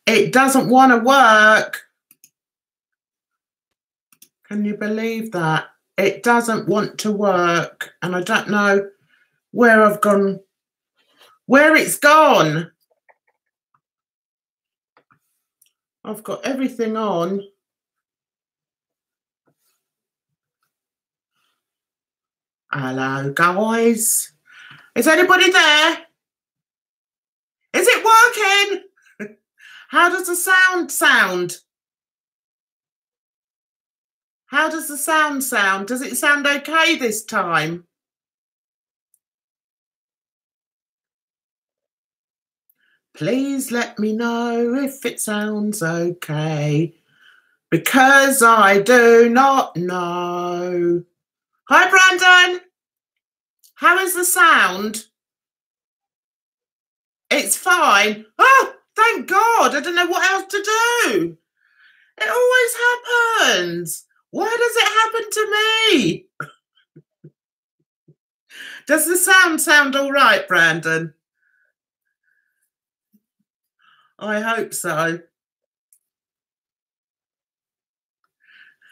It doesn't want to work. Can you believe that? It doesn't want to work. And I don't know where I've gone, where it's gone. I've got everything on. Hello, guys. Is anybody there? Is it working? How does the sound sound? How does the sound sound? Does it sound okay this time? Please let me know if it sounds okay, because I do not know. Hi, Brandon. How is the sound? It's fine. Oh, thank God. I don't know what else to do. It always happens. Why does it happen to me? Does the sound all right, Brandon? I hope so.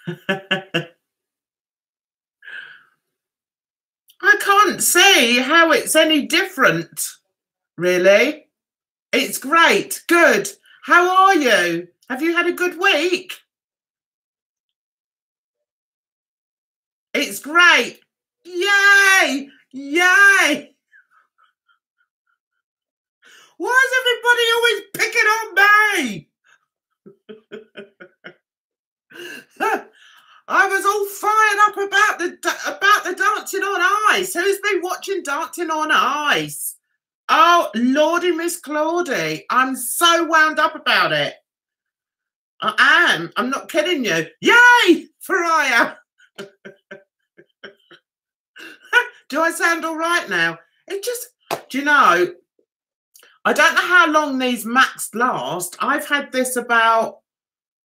I can't see how it's any different, really. It's great. Good. How are you? Have you had a good week? It's great. Yay! Yay! Why is everybody always picking on me? I was all fired up about the Dancing on Ice. Who's been watching Dancing on Ice? Oh, Lordy, Miss Claudie. I'm so wound up about it. I am. I'm not kidding you. Yay, Faraya. Do I sound all right now? It just, do you know, I don't know how long these Macs last. I've had this about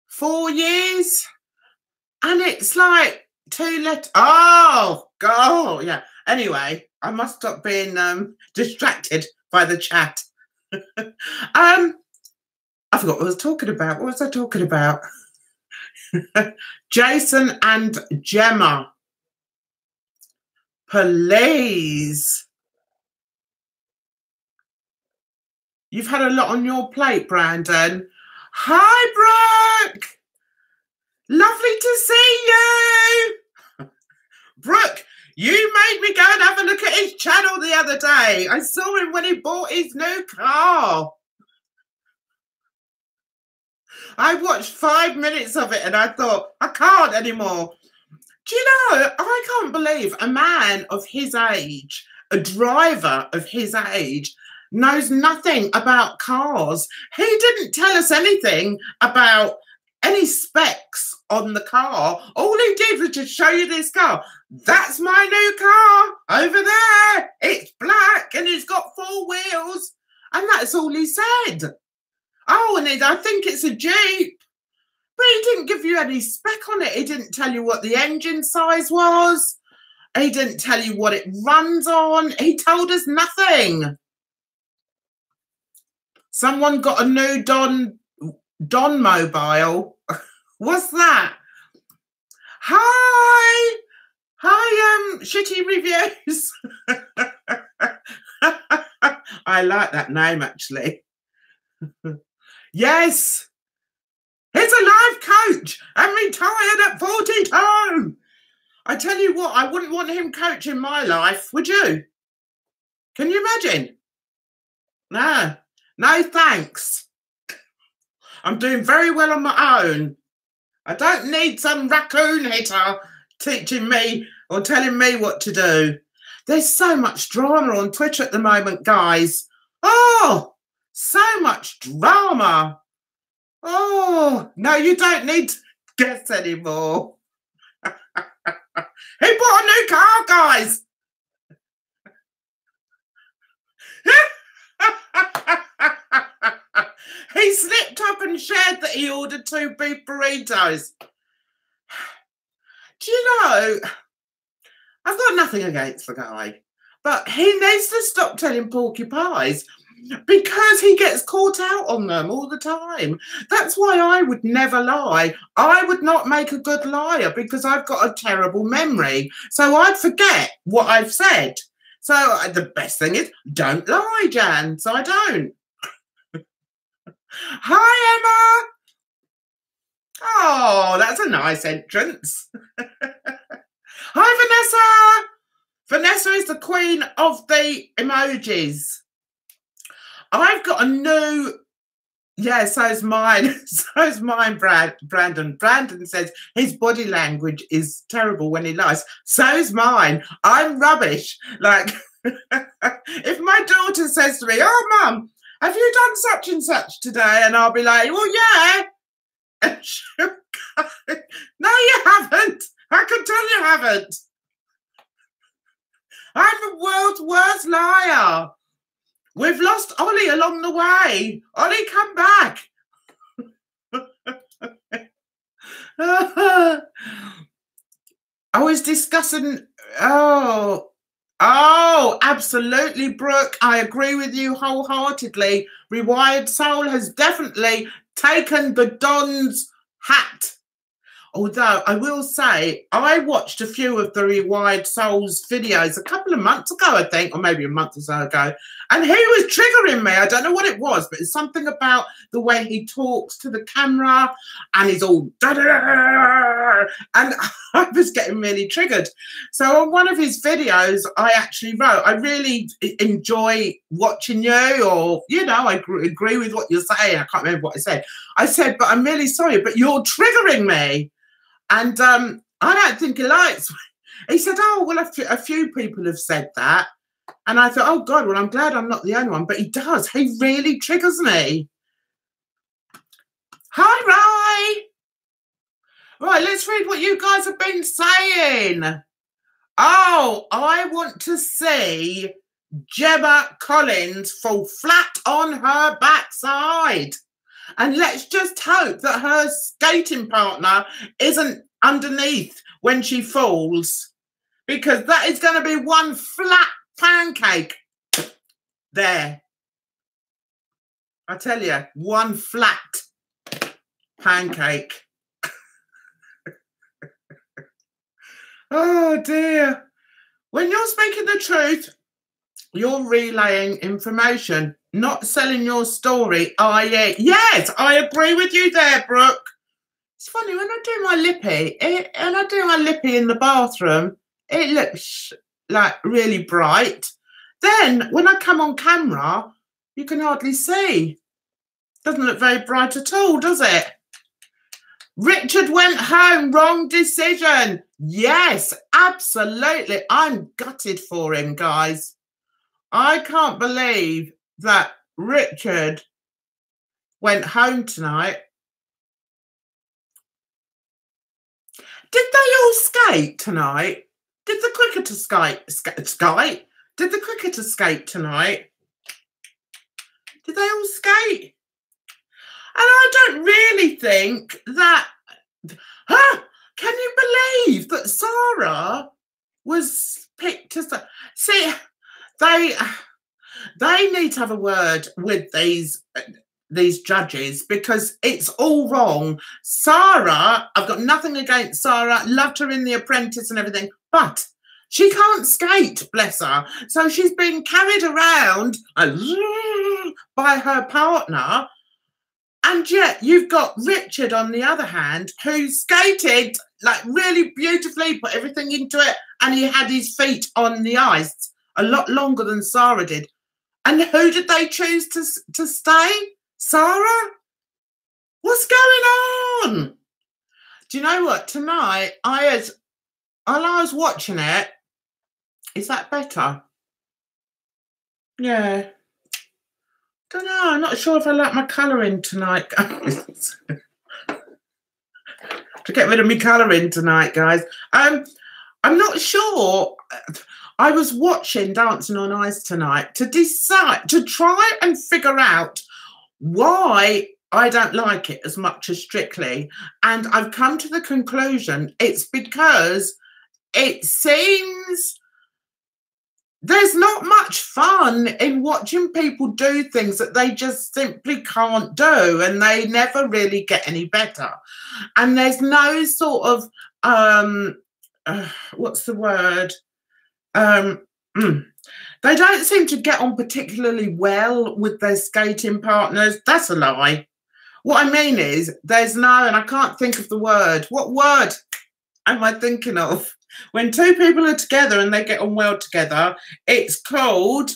4 years. And it's like 2 letters. Oh, God. Yeah. Anyway, I must stop being distracted by the chat. I forgot what I was talking about. What was I talking about? Jason and Gemma. Please. You've had a lot on your plate, Brandon. Hi, Brooke. Lovely to see you. Brooke, you made me go and have a look at his channel the other day. I saw him when he bought his new car. I watched 5 minutes of it and I thought, I can't anymore. Do you know, I can't believe a man of his age, a driver of his age, knows nothing about cars. He didn't tell us anything about any specs on the car. All he did was just show you this car. That's my new car over there. It's black and it's got 4 wheels. And that's all he said. Oh, and I think it's a Jeep. But he didn't give you any spec on it. He didn't tell you what the engine size was. He didn't tell you what it runs on. He told us nothing. Someone got a new Don mobile. What's that? Hi. Hi, shitty reviews. I like that name, actually. Yes. He's a life coach and retired at 42. I tell you what, I wouldn't want him coaching my life, would you? Can you imagine? No. No, thanks. I'm doing very well on my own. I don't need some raccoon hitter teaching me or telling me what to do. There's so much drama on Twitter at the moment, guys. Oh, so much drama. Oh, no, you don't need to guess anymore. He bought a new car, guys. He slipped up and shared that he ordered 2 beef burritos. Do you know, I've got nothing against the guy, but he needs to stop telling porky pies. because he gets caught out on them all the time. That's why I would never lie. I would not make a good liar because I've got a terrible memory. So I'd forget what I've said. So the best thing is don't lie, Jan. So I don't. Hi, Emma. Oh, that's a nice entrance. Hi, Vanessa. Vanessa is the queen of the emojis. I've got a new, yeah, so's mine. So's mine, Brandon. Brandon says his body language is terrible when he lies. So's mine. I'm rubbish. Like, if my daughter says to me, oh, Mum, have you done such and such today? And I'll be like, well, yeah. And she'll go, no, you haven't. I can tell you haven't. I'm the world's worst liar. We've lost Ollie along the way. Ollie, come back. I was discussing, oh, absolutely, Brooke. I agree with you wholeheartedly. Rewired Soul has definitely taken the Don's hat. Although I will say, I watched a few of the Rewired Souls videos a couple of months ago, I think, or maybe a month or so ago, and he was triggering me. I don't know what it was, but it's something about the way he talks to the camera, and he's all da-da-da-da, and I was getting really triggered. So on one of his videos, I actually wrote, I really enjoy watching you, or, you know, I agree with what you're saying. I can't remember what I said. I said, but I'm really sorry, but you're triggering me. And I don't think he likes me. He said, oh, well, a few people have said that. And I thought, oh, God, well, I'm glad I'm not the only one. But he does. He really triggers me. Hi, Ray. Right, let's read what you guys have been saying. Oh, I want to see Gemma Collins fall flat on her backside. And let's just hope that her skating partner isn't underneath when she falls, because that is going to be one flat pancake there. I tell you, one flat pancake. Oh, dear. When you're speaking the truth, you're relaying information, not selling your story. Oh, yeah. Yes, I agree with you there, Brooke. It's funny, when I do my lippy, and I do my lippy in the bathroom, it looks like really bright. Then when I come on camera, you can hardly see. Doesn't look very bright at all, does it? Richard went home, wrong decision. Yes, absolutely. I'm gutted for him, guys. I can't believe that Richard went home tonight. Did they all skate tonight? Did the cricketers skate? Did the cricketers skate tonight? Did they all skate? And I don't really think that... can you believe that Sarah was picked as... See... They need to have a word with these judges, because it's all wrong. Sarah, I've got nothing against Sarah, loved her in The Apprentice and everything, but she can't skate, bless her. So she's been carried around by her partner, and yet you've got Richard on the other hand, who skated like really beautifully, put everything into it, and he had his feet on the ice a lot longer than Sarah did. And who did they choose to stay? Sarah? What's going on? Do you know what? Tonight, while I was watching it, is that better? Yeah. Don't know. I'm not sure if I like my colouring tonight, guys. To get rid of my colouring tonight, guys. I'm not sure. I was watching Dancing on Ice tonight to decide, to try and figure out why I don't like it as much as Strictly. And I've come to the conclusion it's because it seems there's not much fun in watching people do things that they just simply can't do, and they never really get any better. And there's no sort of what's the word? They don't seem to get on particularly well with their skating partners. That's a lie. What I mean is, there's no, and I can't think of the word. What word am I thinking of? When two people are together and they get on well together, it's called,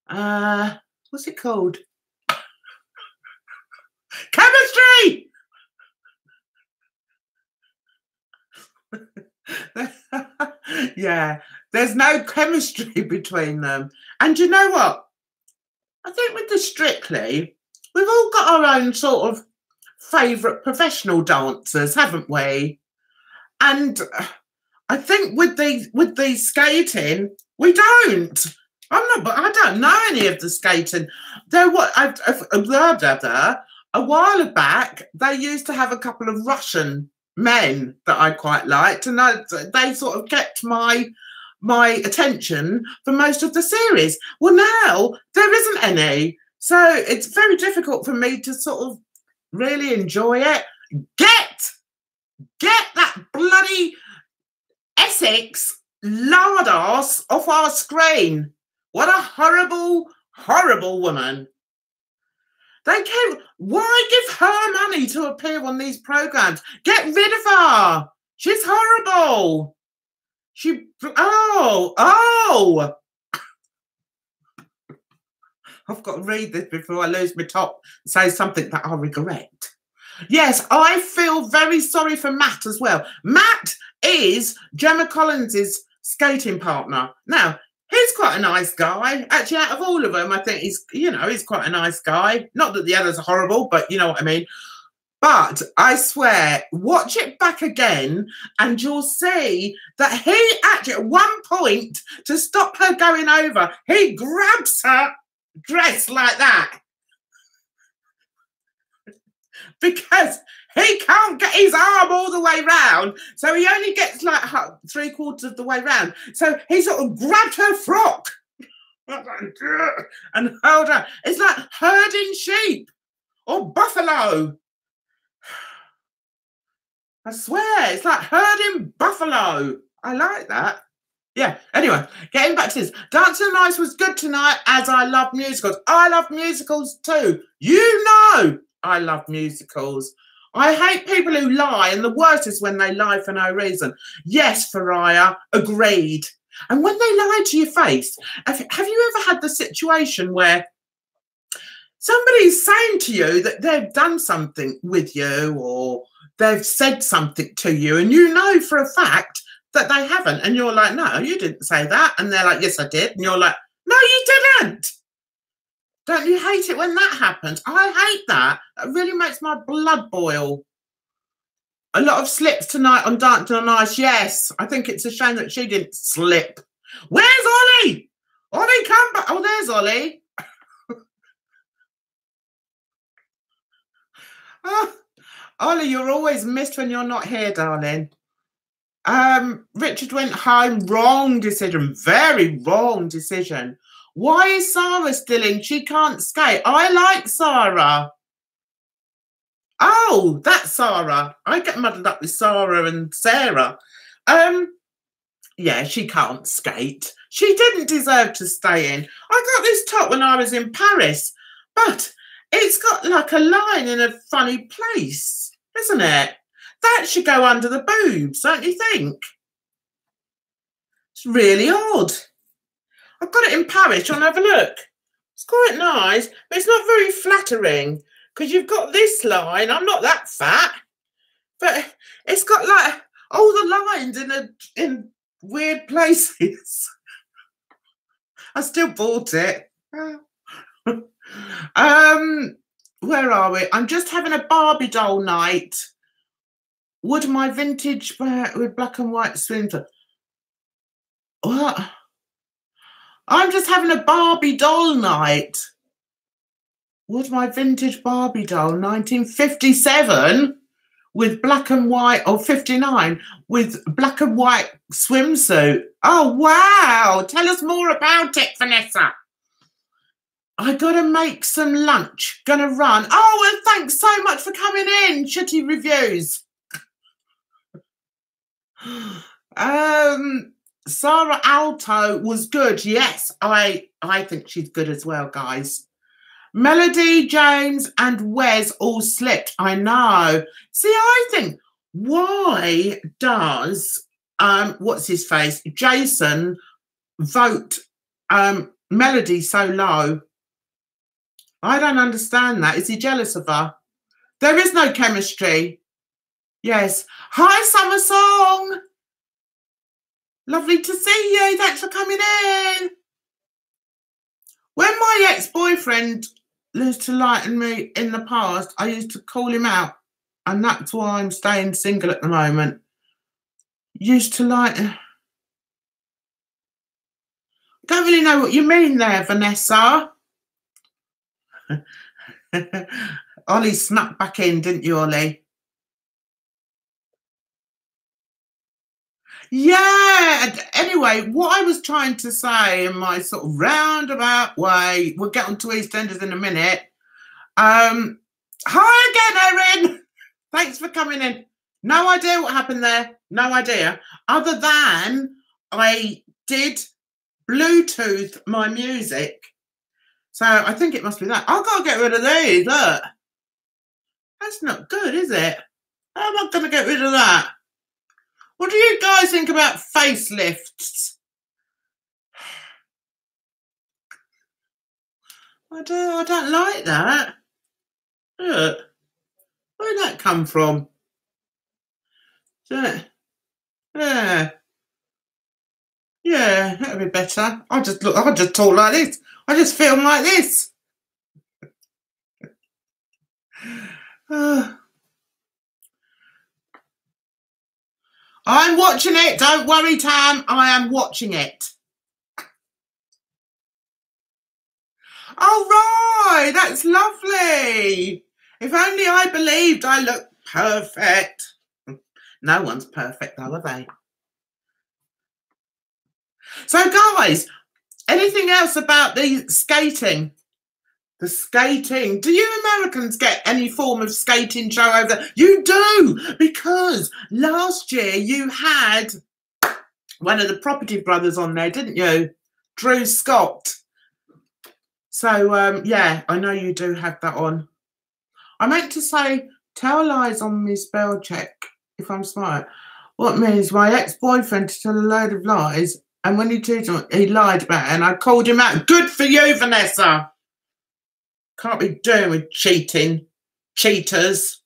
what's it called? Chemistry! Yeah, there's no chemistry between them. And you know what? I think with the Strictly, we've all got our own sort of favourite professional dancers, haven't we? And I think with the skating, we don't. I don't know any of the skating. A while back, they used to have a couple of Russian men that I quite liked, and they sort of kept my attention for most of the series. Well, now there isn't any, so it's very difficult for me to sort of really enjoy it. Get that bloody Essex lard ass off our screen. What a horrible, horrible woman. Why give her money to appear on these programs? Get rid of her. She's horrible. I've got to read this before I lose my top and say something that I'll regret. Yes, I feel very sorry for Matt as well. Matt is Gemma Collins's skating partner. Now, he's quite a nice guy. Actually, out of all of them, I think he's quite a nice guy. Not that the others are horrible, but you know what I mean. But I swear, watch it back again and you'll see that he actually, at one point, to stop her going over, he grabs her dress like that. Because he can't get his arm all the way round, so he only gets like 3/4 of the way round. So he sort of grabbed her frock and held her. It's like herding sheep or buffalo. I swear, it's like herding buffalo. I like that. Yeah, anyway, getting back to this. Dancing on Ice was good tonight, as I love musicals. I love musicals too. You know I love musicals. I hate people who lie, and the worst is when they lie for no reason. Yes, Faria, agreed. And when they lie to your face, have you ever had the situation where somebody's saying to you that they've done something with you or they've said something to you, and you know for a fact that they haven't, and you're like, no, you didn't say that. And they're like, yes, I did. And you're like, no, you didn't. Don't you hate it when that happens? I hate that. That really makes my blood boil. A lot of slips tonight on Dancing on Ice. Yes, I think it's a shame that she didn't slip. Where's Ollie? Ollie, come back. Oh, there's Ollie. Oh, Ollie, you're always missed when you're not here, darling. Richard went home. Wrong decision. Very wrong decision. Why is Sarah still in? She can't skate. I like Sarah. Oh, that's Sarah. I get muddled up with Sarah and Sarah. Yeah, she can't skate. She didn't deserve to stay in. I got this top when I was in Paris, but it's got like a line in a funny place, isn't it? That should go under the boobs, don't you think? It's really odd. I've got it in Paris. Do you want to have a look? It's quite nice, but it's not very flattering because you've got this line. I'm not that fat, but it's got like all the lines in weird places. I still bought it. Where are we? I'm just having a Barbie doll night. Would my vintage with black and white swimsuit? What? I'm just having a Barbie doll night. Would my vintage Barbie doll, 1957? with black and white, or 59 with black and white swimsuit. Oh, wow. Tell us more about it, Vanessa. I got to make some lunch. Gonna run. Oh, and thanks so much for coming in. Shitty reviews. Sarah Alto was good. Yes, I think she's good as well, guys. Melody, James, and Wes all slipped. I know. See, I think, why does what's his face, Jason, vote Melody so low? I don't understand that. Is he jealous of her? There is no chemistry. Yes. Hi, Summer Song. Lovely to see you. Thanks for coming in. When my ex-boyfriend used to lighten me in the past, I used to call him out. And that's why I'm staying single at the moment. Used to lighten. Don't really know what you mean there, Vanessa. Ollie snuck back in, didn't you, Ollie? Yeah, anyway, what I was trying to say in my sort of roundabout way, we'll get on to EastEnders in a minute. Hi again, Erin. Thanks for coming in. No idea what happened there. No idea. Other than I did Bluetooth my music. So I think it must be that. I've got to get rid of these, look. That's not good, is it? How am I going to get rid of that? What do you guys think about facelifts? I don't like that. Look. Where did that come from? Yeah. Yeah, that'd be better. I just talk like this. I just film like this. I'm watching it. Don't worry, Tam. I am watching it. Oh, right. That's lovely. If only I believed I look perfect. No one's perfect, though, are they? So, guys, anything else about the skating? The skating. Do you Americans get any form of skating show over there? You do, because last year you had one of the Property Brothers on there, didn't you? Drew Scott. So, yeah, I know you do have that on. I meant to say, tell lies on me spell check, if I'm smart. What means my ex-boyfriend to tell a load of lies, and when he did, he lied about it, and I called him out. Good for you, Vanessa. Can't be doing with cheating. Cheaters.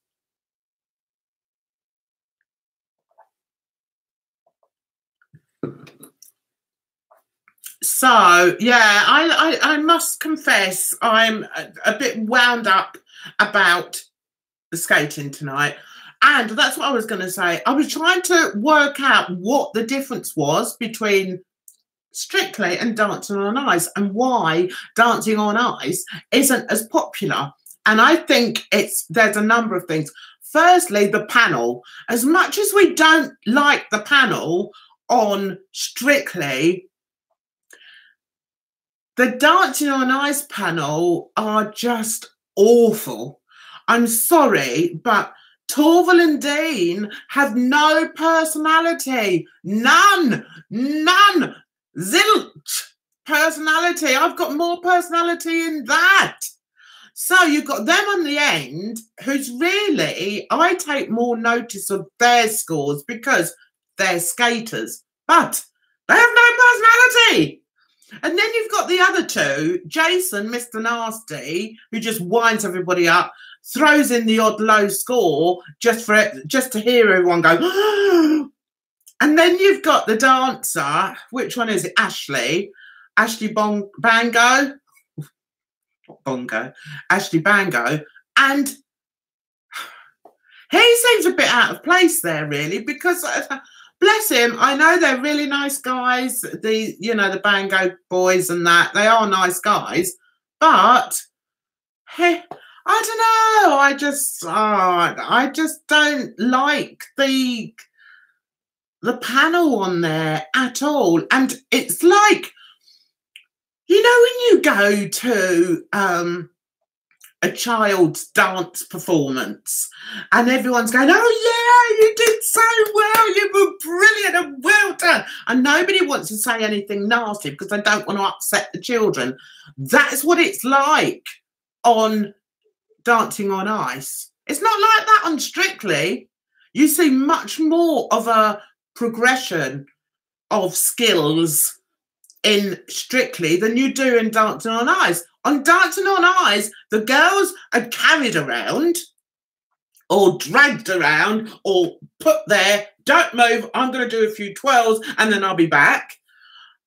So, yeah, I must confess I'm a bit wound up about the skating tonight. And that's what I was going to say. I was trying to work out what the difference was between Strictly and Dancing on Ice, and why Dancing on Ice isn't as popular. And I think there's a number of things. Firstly, the panel. As much as we don't like the panel on Strictly, the Dancing on Ice panel are just awful. I'm sorry, but Torval and Dean have no personality. None. Zilch personality. I've got more personality in that. So you've got them on the end, who's really, I take more notice of their scores because they're skaters, but they have no personality. And then you've got the other two, Jason, Mr. Nasty, who just winds everybody up, throws in the odd low score just to hear everyone go. And then you've got the dancer. Which one is it? Ashley Bango. Not Bongo. Ashley Bango. And he seems a bit out of place there, really, because bless him, I know they're really nice guys. The Bango boys and that, they are nice guys. But I don't know. I just don't like the panel on there at all. And it's like, you know, when you go to a child's dance performance and everyone's going, oh yeah, you did so well, you were brilliant and well done, and nobody wants to say anything nasty because they don't want to upset the children. That's what it's like on Dancing on Ice. It's not like that on Strictly. You see much more of a progression of skills in Strictly than you do in Dancing on Ice. On Dancing on Ice, the girls are carried around or dragged around or put there, don't move, I'm going to do a few twirls and then I'll be back.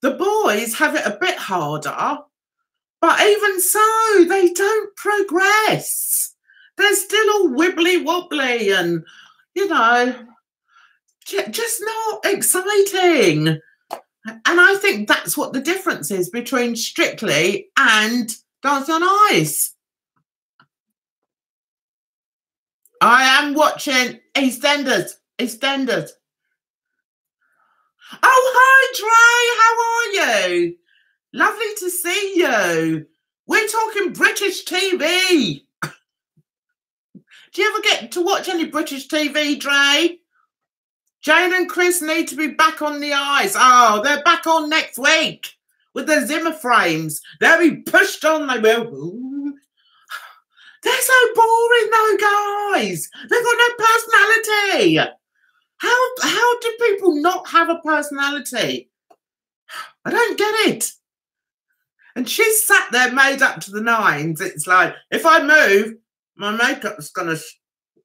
The boys have it a bit harder, but even so, they don't progress. They're still all wibbly wobbly and, you know, just not exciting. And I think that's what the difference is between Strictly and Dancing on Ice. I am watching EastEnders. EastEnders. Oh, hi, Dre. How are you? Lovely to see you. We're talking British TV. Do you ever get to watch any British TV, Dre? Jane and Chris need to be back on the ice. Oh, they're back on next week with the Zimmer frames. They'll be pushed on, they will. Ooh. They're so boring though, guys. They've got no personality. How do people not have a personality? I don't get it. And she's sat there made up to the nines. It's like, if I move, my makeup's going to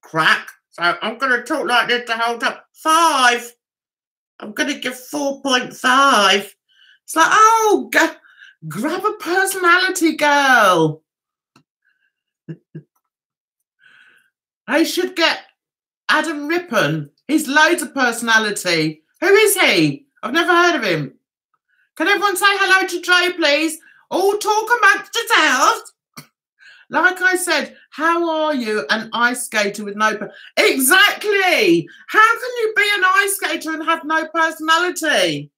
crack. So I'm going to talk like this the whole time. 5. I'm going to give 4.5. It's like, oh, grab a personality, girl. I should get Adam Rippon. He's loads of personality. Who is he? I've never heard of him. Can everyone say hello to Dre, please? All talk amongst yourselves. Like I said, how are you an ice skater with no... Exactly. How can you be an ice skater and have no personality?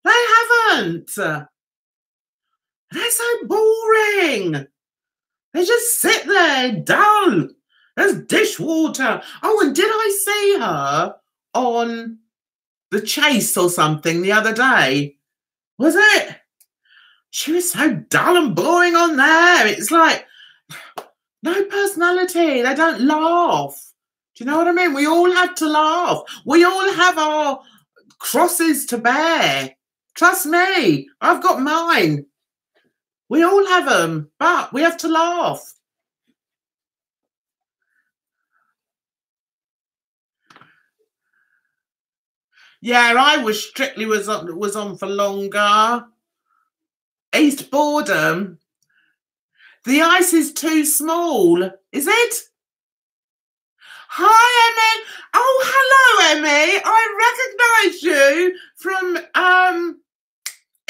They haven't. They're so boring. They just sit there dull. There's dishwater. Oh, and did I see her on The Chase or something the other day? Was it? She was so dull and boring on there. It's like, no personality. They don't laugh. Do you know what I mean? We all have to laugh. We all have our crosses to bear. Trust me, I've got mine. We all have them, but we have to laugh. Yeah, I was Strictly was on for longer. East Boredom. The ice is too small, is it? Hi, Emmy. Oh, hello, Emmy. I recognise you from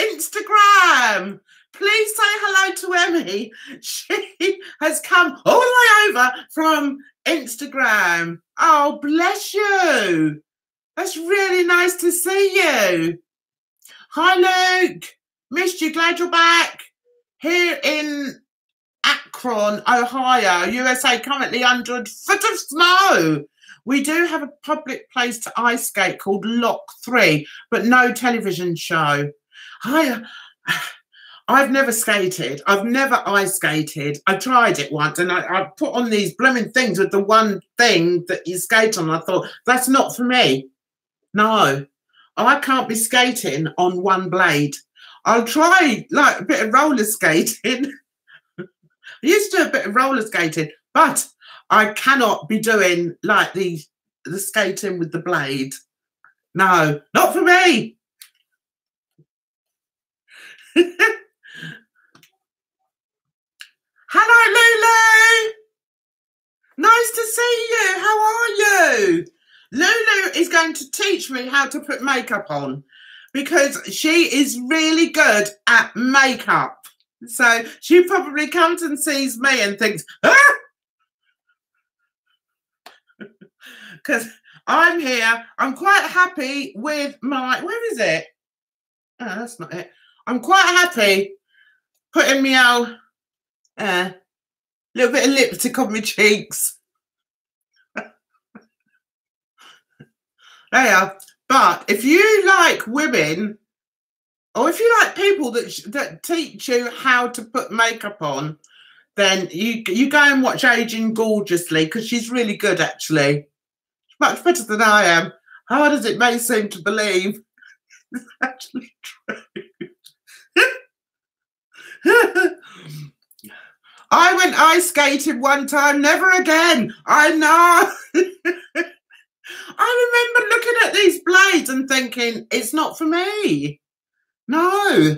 Instagram. Please say hello to Emmy. She has come all the way over from Instagram. Oh, bless you. That's really nice to see you. Hi, Luke. Missed you. Glad you're back. Here in Akron, Ohio, USA, currently under a foot of snow. We do have a public place to ice skate called Lock 3, but no television show. I've never skated. I've never ice skated. I tried it once and I put on these blooming things with the one thing that you skate on. I thought, that's not for me. No, I can't be skating on one blade. I'll try like a bit of roller skating. I used to do a bit of roller skating, but I cannot be doing like the skating with the blade. No, not for me. Hello, Lulu. Nice to see you. How are you? Lulu is going to teach me how to put makeup on because she is really good at makeup. So she probably comes and sees me and thinks, ah, because I'm here. I'm quite happy with my, where is it? Oh, that's not it. I'm quite happy putting me old little bit of lipstick on my cheeks. There you are. But if you like women, or if you like people that teach you how to put makeup on, then you go and watch Aging Gorgeously, because she's really good, actually. Much better than I am. Hard as it may seem to believe, it's actually true. I went ice skating one time, never again. I know. I remember looking at these blades and thinking, it's not for me. No.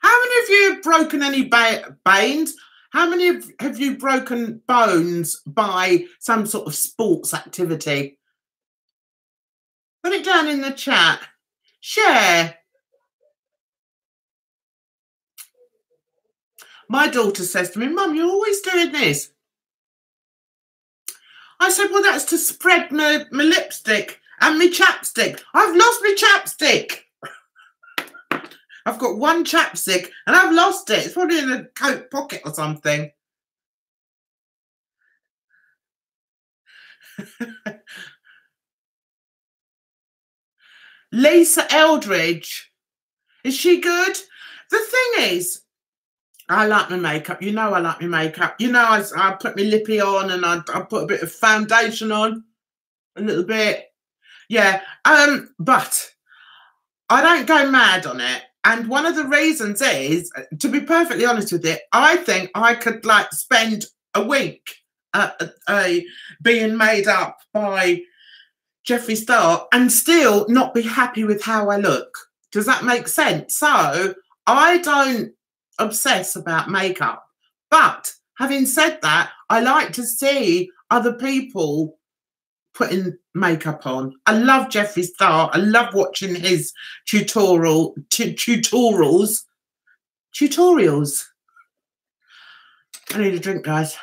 How many of you have broken any bones? How many have you broken bones by some sort of sports activity? Put it down in the chat. Share. My daughter says to me, Mum, you're always doing this. I said, well, that's to spread my lipstick and my chapstick. I've lost my chapstick. I've got one chapstick and I've lost it. It's probably in a coat pocket or something. Lisa Eldridge. Is she good? The thing is, I like my makeup. You know I like my makeup. You know I put my lippy on and I put a bit of foundation on. A little bit. Yeah. But I don't go mad on it. And one of the reasons is, to be perfectly honest with you, I think I could like spend a week being made up by Jeffree Star and still not be happy with how I look. Does that make sense? So I don't obsess about makeup. But having said that, I like to see other people putting makeup on. I love Jeffree Star. I love watching his tutorials. I need a drink, guys.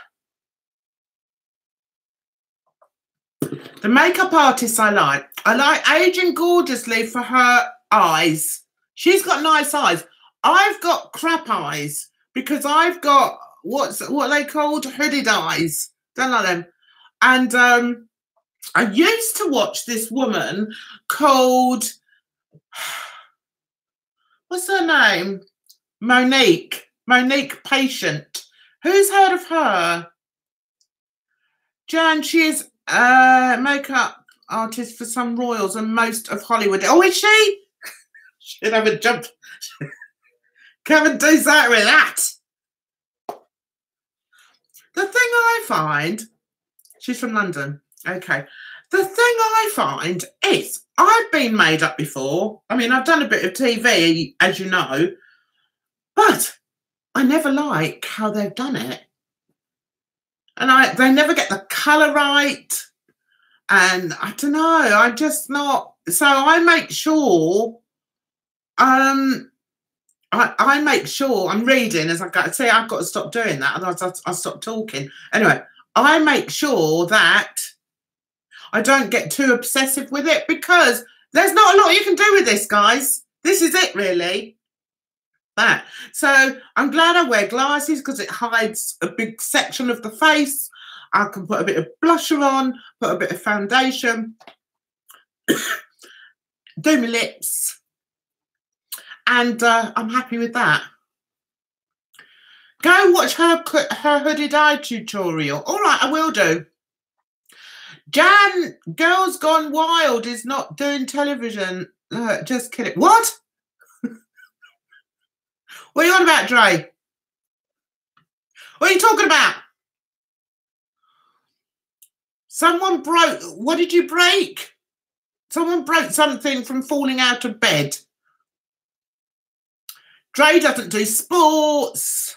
The makeup artists I like Aging Gorgeously for her eyes. She's got nice eyes. I've got crap eyes because I've got what are they called? Hooded eyes. Don't like them. And I used to watch this woman called, what's her name? Monique Patient. Who's heard of her? Jan, she is a makeup artist for some royals and most of Hollywood. Oh, is she? She'd have a jump. Come and do that with that. The thing I find, she's from London. Okay. The thing I find is I've been made up before. I mean, I've done a bit of TV, as you know, but I never like how they've done it. And they never get the colour right. And I don't know, I'm just not. So I make sure, I make sure I'm reading as I go. See, I've got to stop doing that, otherwise I'll stop talking. Anyway, I make sure that I don't get too obsessive with it because there's not a lot you can do with this, guys. This is it, really. That. So I'm glad I wear glasses because it hides a big section of the face. I can put a bit of blusher on, put a bit of foundation, do my lips, and I'm happy with that. Go watch her hooded eye tutorial. All right, I will do. Jan, Girls Gone Wild is not doing television. Just kidding. What? What are you on about, Dre? What are you talking about? Someone broke. What did you break? Someone broke something from falling out of bed. Dre doesn't do sports.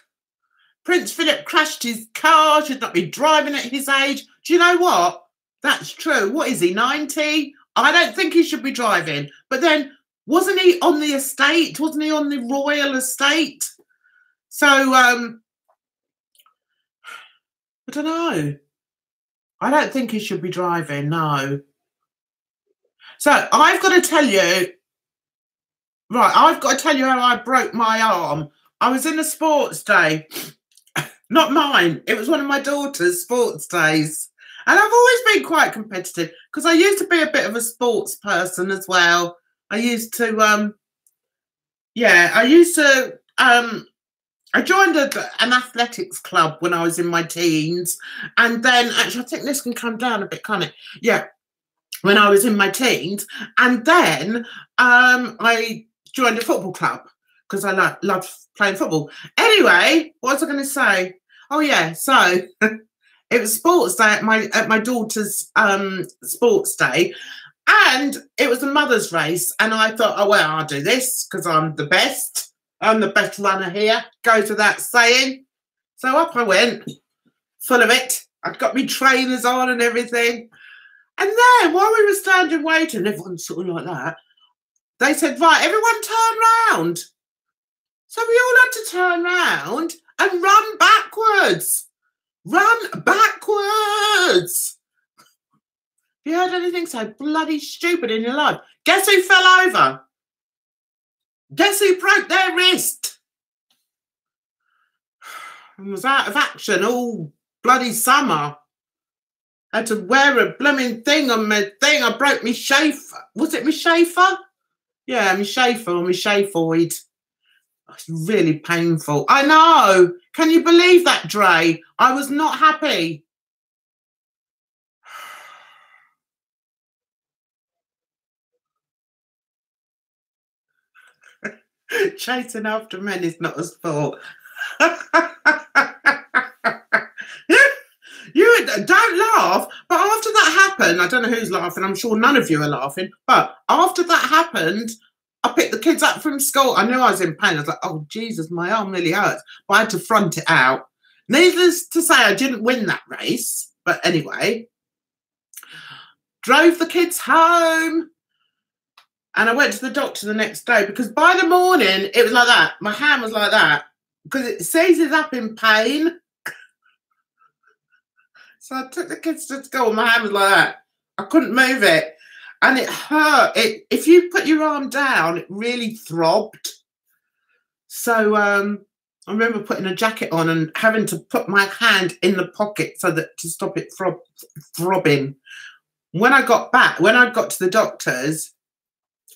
Prince Philip crashed his car. Should not be driving at his age. Do you know what? That's true. What is he, 90? I don't think he should be driving. But then, wasn't he on the estate? Wasn't he on the royal estate? So, I don't know. I don't think he should be driving, no. So I've got to tell you, right, I've got to tell you how I broke my arm. I was in a sports day, not mine. It was one of my daughter's sports days. And I've always been quite competitive because I used to be a bit of a sports person as well. I used to, I joined an athletics club when I was in my teens. And then, actually, I think this can come down a bit, can't it? Yeah, when I was in my teens. And then I joined a football club because I loved playing football. Anyway, what was I going to say? Oh, yeah, so it was sports day at my daughter's sports day. And it was a mother's race. And I thought, oh, well, I'll do this because I'm the best. I'm the best runner here. Goes without saying. So up I went, full of it. I'd got my trainers on and everything. And then while we were standing waiting, everyone's sort of like that, they said, right, everyone turn round. So we all had to turn round and run backwards. Run backwards. Have you heard anything so bloody stupid in your life? Guess who fell over? Guess who broke their wrist? And was out of action all bloody summer. I had to wear a blooming thing on my thing. I broke my chafer. Was it my chafer? Yeah, my chafer or my chafoid. It's really painful. I know. Can you believe that, Dre? I was not happy. Chasing after men is not a sport. You don't laugh, but after that happened, I don't know who's laughing, I'm sure none of you are laughing, but after that happened, I picked the kids up from school. I knew I was in pain. I was like, oh, Jesus, my arm really hurts. But I had to front it out. Needless to say, I didn't win that race. But anyway, drove the kids home. And I went to the doctor the next day because by the morning, it was like that. My hand was like that because it seizes up in pain. So I took the kids to school. My hand was like that. I couldn't move it. And it hurt. If you put your arm down, it really throbbed. So I remember putting a jacket on and having to put my hand in the pocket so that to stop it throbbing. When I got to the doctor's,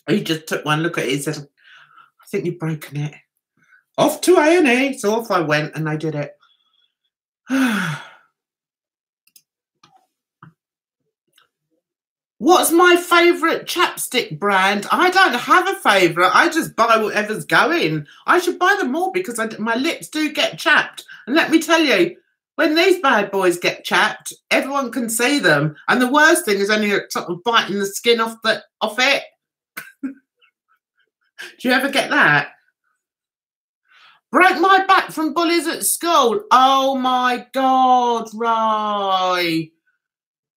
he just took one look at it. He said, I think you've broken it. Off to A&E. So off I went and they did it. What's my favourite chapstick brand? I don't have a favourite. I just buy whatever's going. I should buy them more because my lips do get chapped. And let me tell you, when these bad boys get chapped, everyone can see them. And the worst thing is only sort of biting the skin off it. Do you ever get that? Broke my back from bullies at school. Oh, my God, right.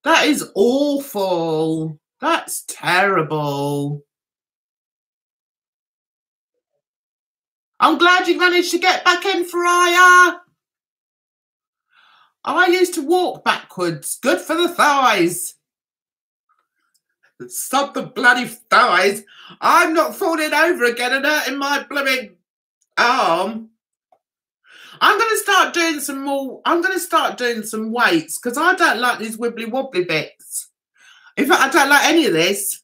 That is awful. That's terrible. I'm glad you managed to get back in, Freya. I used to walk backwards. Good for the thighs. Stop the bloody thighs. I'm not falling over again and hurting my blooming arm. I'm going to start doing some more. I'm going to start doing some weights because I don't like these wibbly wobbly bits. In fact, I don't like any of this.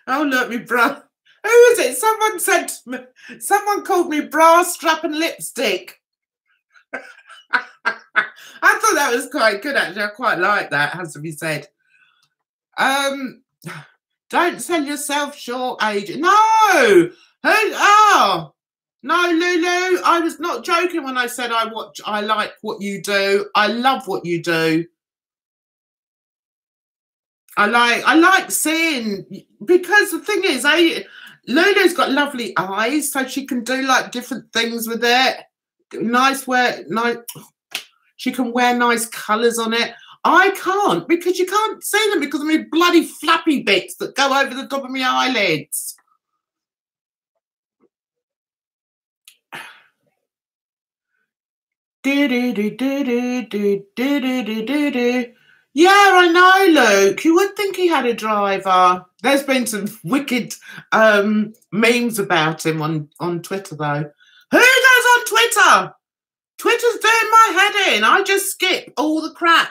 Oh, look, me bra. Who is it? Someone said to me, someone called me bra strap and lipstick. I thought that was quite good, actually. I quite like that, has to be said. Don't sell yourself short, Adrian. No! No, Lulu, I was not joking when I said I like what you do. I love what you do. I like seeing, because the thing is, Lulu's got lovely eyes, so she can do like different things with it. She can wear nice colours on it. I can't because you can't see them because of my bloody flappy bits that go over the top of my eyelids. Yeah, I know, Luke. You would think he had a driver. There's been some wicked memes about him on Twitter, though. Who goes on Twitter? Twitter's doing my head in. I just skip all the crap.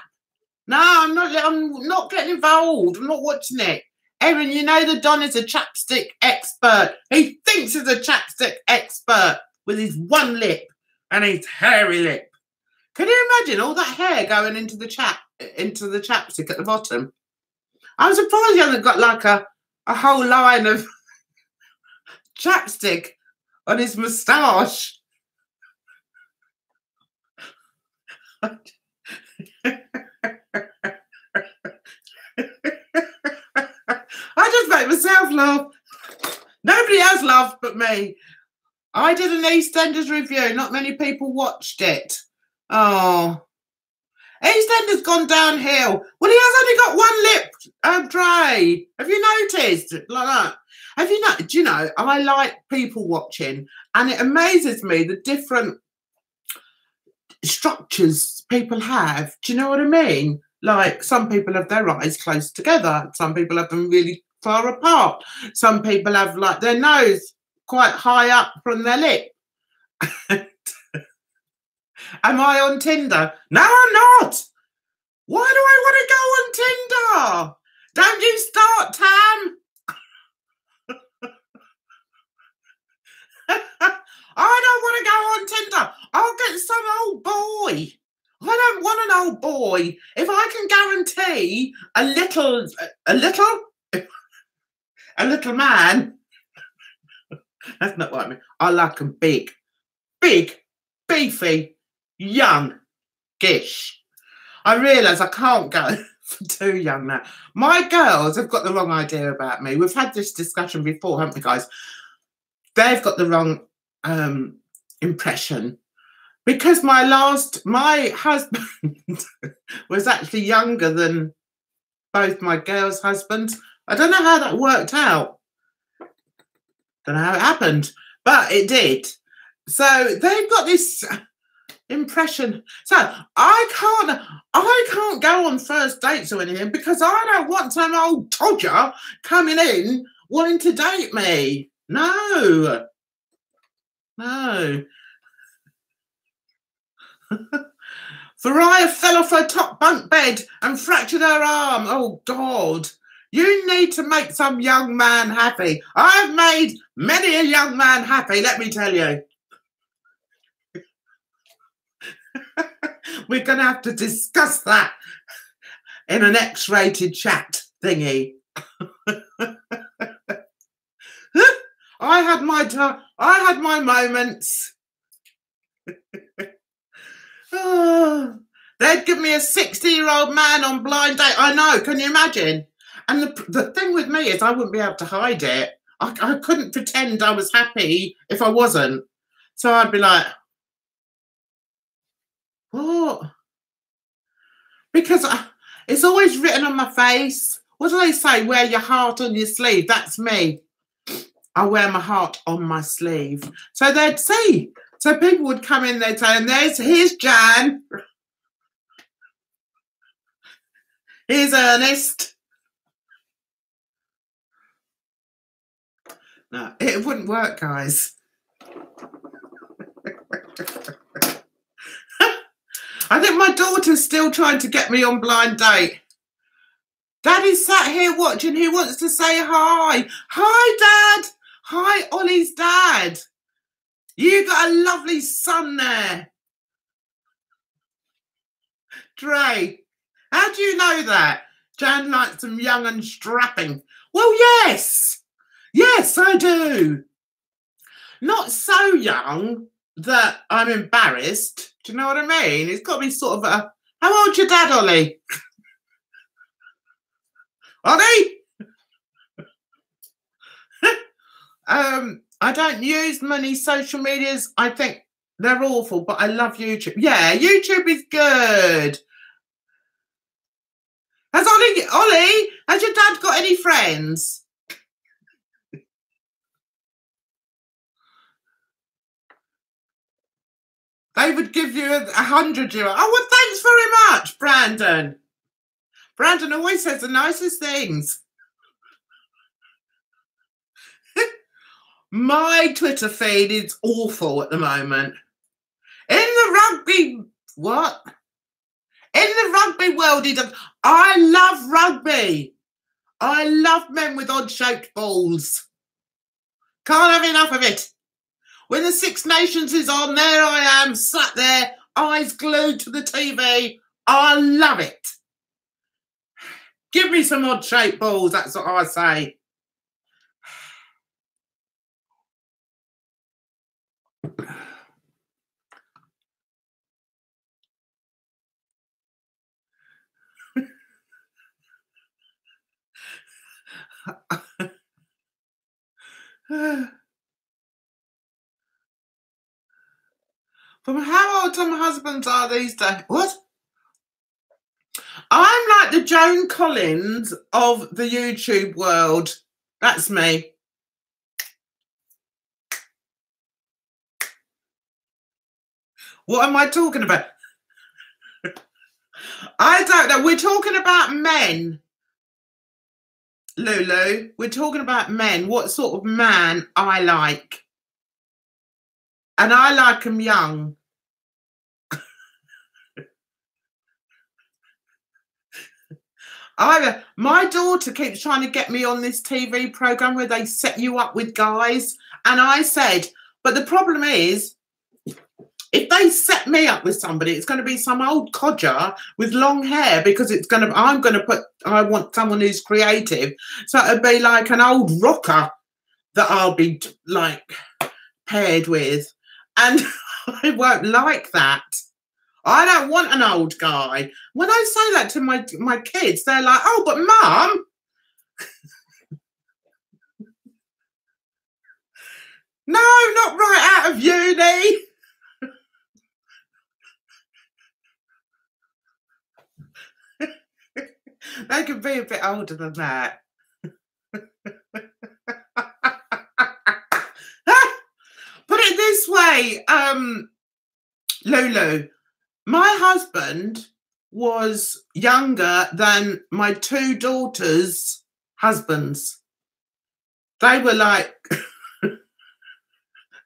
No, I'm not getting involved. I'm not watching it. Erin, you know the Don is a chapstick expert. He thinks he's a chapstick expert with his one lip and his hairy lip. Can you imagine all that hair going into the chapstick at the bottom? I'm surprised he hasn't got like a whole line of chapstick on his moustache. I just make myself laugh. Nobody else laughed but me. I did an EastEnders review. Not many people watched it. Oh. EastEnders gone downhill. Well, he has only got one lip, Dre. Have you noticed? Like that. Have you not? Do you know, I like people watching, and it amazes me the different structures people have. Do you know what I mean? Like, some people have their eyes close together. Some people have them really far apart. Some people have, like, their nose quite high up from their lip. Am I on Tinder? No, I'm not. Why do I want to go on Tinder? Don't you start, Tam. I don't want to go on Tinder. I'll get some old boy. I don't want an old boy. If I can guarantee a little man, that's not what I mean. I like them big, beefy, young-ish. I realise I can't go for too young now. My girls have got the wrong idea about me. We've had this discussion before, haven't we, guys? They've got the wrong impression. Because my husband was actually younger than both my girls' husbands. I don't know how that worked out. Don't know how it happened, but it did. So they've got this impression. So I can't go on first dates or anything because I don't want some old todger coming in wanting to date me. No. Faria fell off her top bunk bed and fractured her arm. Oh, God. You need to make some young man happy. I've made many a young man happy, let me tell you. We're going to have to discuss that in an X-rated chat thingy. I had my moments. Oh, they'd give me a 60-year-old man on blind date. I know, can you imagine? And the thing with me is I wouldn't be able to hide it. I couldn't pretend I was happy if I wasn't. So I'd be like, what? Because it's always written on my face. What do they say? Wear your heart on your sleeve. That's me. I wear my heart on my sleeve. So they'd see. So people would come in, they'd say, and here's Jan. Here's Ernest. No, it wouldn't work, guys. I think my daughter's still trying to get me on blind date. Daddy's sat here watching. He wants to say hi. Hi, Dad. Hi, Ollie's dad. You got a lovely son there. Dre, how do you know that? Jan likes them young and strapping. Well, yes. Yes, I do. Not so young that I'm embarrassed. Do you know what I mean? It's got to be sort of a... How old's your dad, Ollie? Ollie? I don't use many social medias. I think they're awful, but I love YouTube. Yeah, YouTube is good. Ollie, has your dad got any friends? They would give you €100. Oh, well, thanks very much, Brandon. Brandon always says the nicest things. My Twitter feed is awful at the moment. In the rugby, what? In the rugby world, I love rugby. I love men with odd-shaped balls. Can't have enough of it. When the Six Nations is on, there I am, sat there, eyes glued to the TV. I love it. Give me some odd-shaped balls, that's what I say. From how old some husbands are these days. What? I'm like the Joan Collins of the YouTube world. That's me. What am I talking about? I don't know. We're talking about men, Lulu. We're talking about men. What sort of man I like. And I like them young. My daughter keeps trying to get me on this TV program where they set you up with guys. And I said, but the problem is, if they set me up with somebody, it's going to be some old codger with long hair because I want someone who's creative. So it'd be like an old rocker that I'll be like paired with. And I won't like that. I don't want an old guy. When I say that to my kids, they're like, oh, but Mum. No, not right out of uni. They could be a bit older than that. Put it this way, Lulu. My husband was younger than my two daughters' husbands. They were like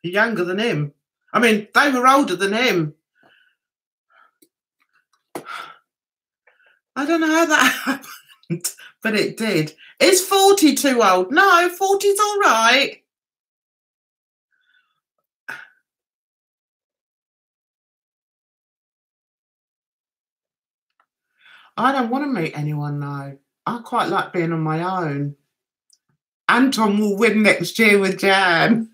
younger than him. I mean, they were older than him. I don't know how that happened, but it did. Is 40 too old? No, 40's all right. I don't want to meet anyone, though. I quite like being on my own. Anton will win next year with Jan.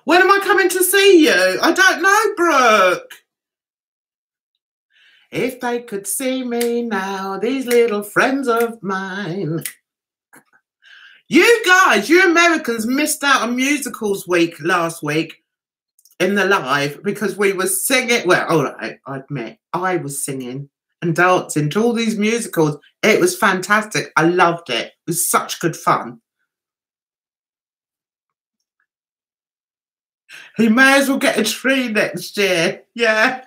When am I coming to see you? I don't know, Brooke. If they could see me now, these little friends of mine. You guys, you Americans missed out on musicals week last week in the live because we were singing. Well, all right, I admit, I was singing and dancing to all these musicals. It was fantastic. I loved it. It was such good fun. He may as well get a tree next year. Yeah.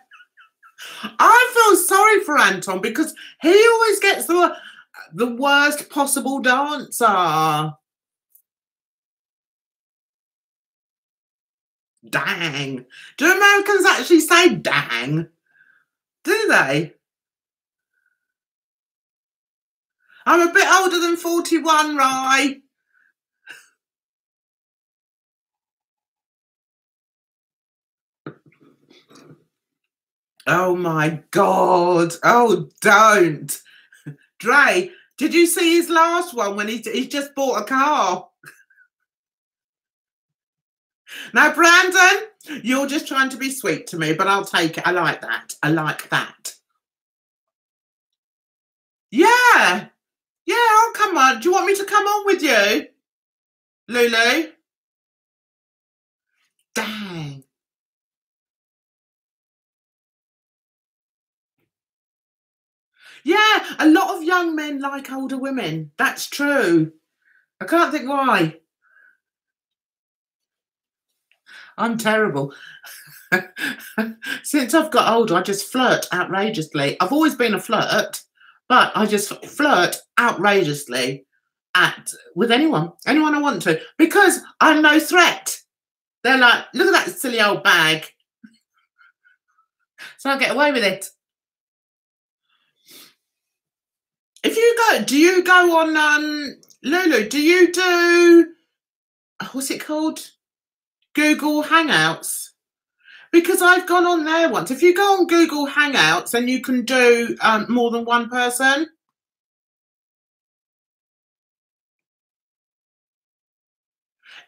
I feel sorry for Anton because he always gets the worst possible dancer. Dang. Do Americans actually say dang? Do they? I'm a bit older than 41, right? Oh my God. Oh, don't. Dre, did you see his last one when he just bought a car? Now, Brandon, you're just trying to be sweet to me, but I'll take it. I like that. I like that. Yeah. Yeah, oh, come on. Do you want me to come on with you? Lulu? Dang. Yeah, a lot of young men like older women. That's true. I can't think why. I'm terrible. Since I've got older, I just flirt outrageously. I've always been a flirt, but I just flirt outrageously with anyone I want to, because I'm no threat. They're like, look at that silly old bag. So I get away with it. If you go, do you go on Lulu? Do you do what's it called? Google Hangouts? Because I've gone on there once. If you go on Google Hangouts, then you can do more than one person.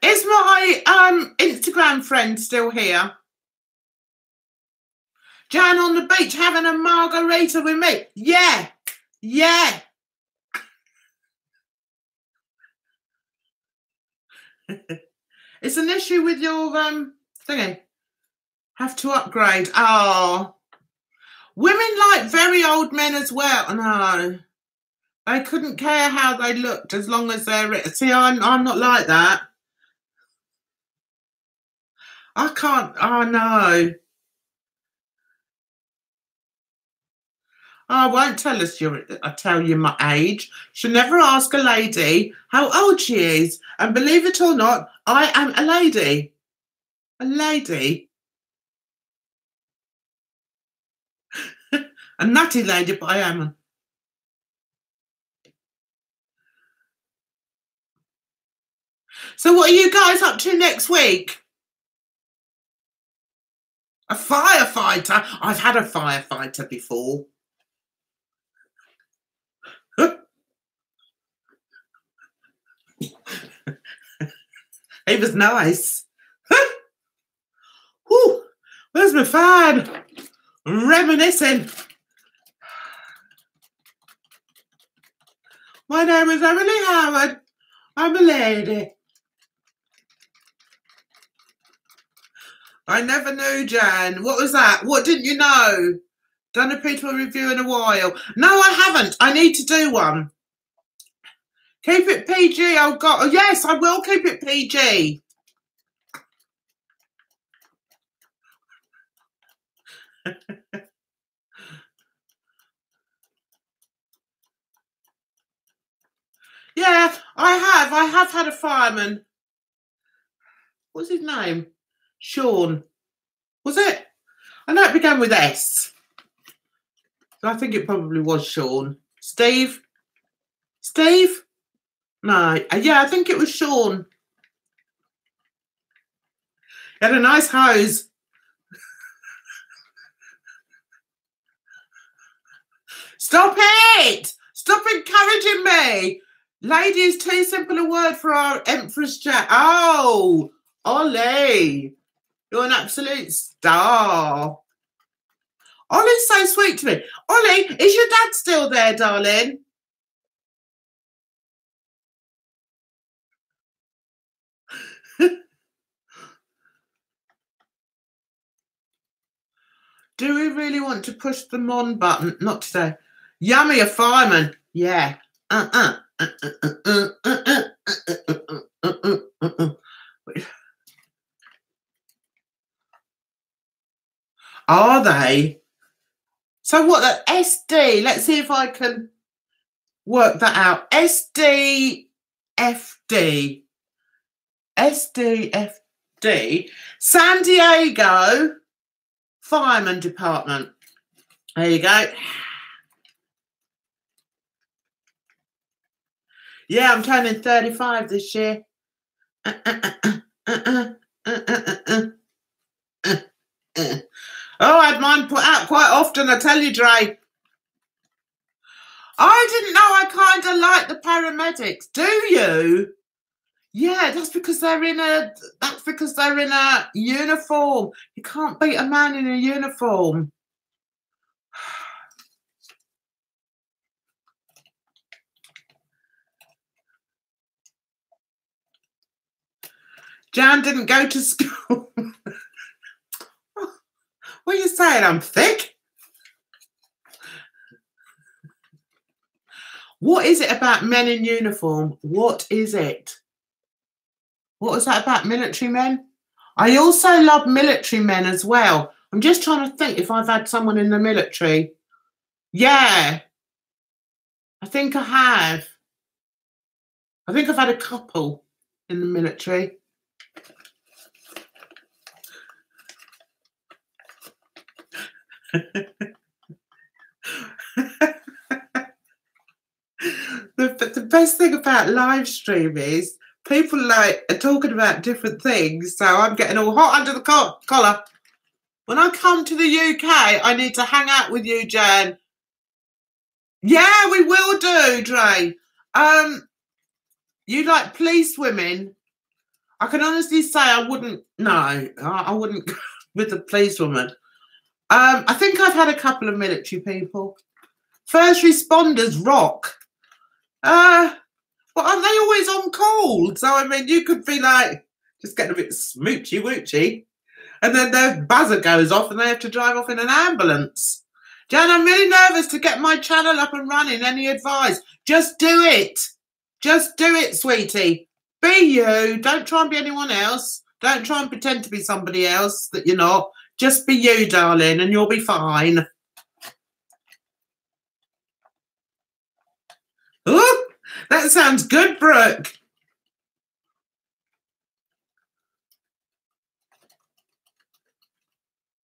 Is my Instagram friend still here? Jan on the beach having a margarita with me. Yeah. Yeah. It's an issue with your thingy. Have to upgrade. Oh. Women like very old men as well. No. They couldn't care how they looked as long as they're... See, I'm not like that. I can't... Oh, no. I won't tell us I tell you my age. Should never ask a lady how old she is. And believe it or not, I am a lady. A lady. A nutty lady, but I am. So what are you guys up to next week? A firefighter? I've had a firefighter before. He was nice. Whew, where's my fan? Reminiscing. My name is Emily Howard. I'm a lady. I never knew, Jan. What was that? What didn't you know? Done a people review in a while. No, I haven't. I need to do one. Keep it PG. Oh, God. Oh, yes, I will keep it PG. Yeah, I have had a fireman. What's his name? Sean. Was it? I know it began with S. So I think it probably was Sean. Steve? Steve? No. Yeah, I think it was Sean. He had a nice hose. Stop it! Stop encouraging me. Lady is too simple a word for our Empress Jack. Oh, Ollie. You're an absolute star. Ollie's so sweet to me. Ollie, is your dad still there, darling? Do we really want to push the on button? Not today. Yummy, a fireman. Yeah. Are they? So what, the SD? Let's see if I can work that out. SDFD. SDFD. San Diego Fireman Department. There you go. Yeah, I'm turning 35 this year. Oh, I had mine put out quite often, I tell you, Dre. I didn't know I kind of like the paramedics. Do you? Yeah, that's because they're in a uniform. You can't beat a man in a uniform. Jan didn't go to school. What are you saying? I'm thick? What is it about men in uniform? What is it? What was that about military men? I also love military men as well. I'm just trying to think if I've had someone in the military. Yeah, I think I have. I think I've had a couple in the military. The best thing about live stream is people like are talking about different things, so I'm getting all hot under the collar. When I come to the UK, I need to hang out with you, Jan. Yeah, we will do, Dre. You like police women? I can honestly say I wouldn't. No, I wouldn't go with the police woman. I think I've had a couple of military people. First responders rock. But aren't they always on call? So, I mean, you could be like, just getting a bit smoochy-woochy, and then their buzzer goes off and they have to drive off in an ambulance. Jan, I'm really nervous to get my channel up and running. Any advice? Just do it. Just do it, sweetie. Be you. Don't try and be anyone else. Don't try and pretend to be somebody else that you're not. Just be you, darling, and you'll be fine. Ooh, that sounds good, Brooke.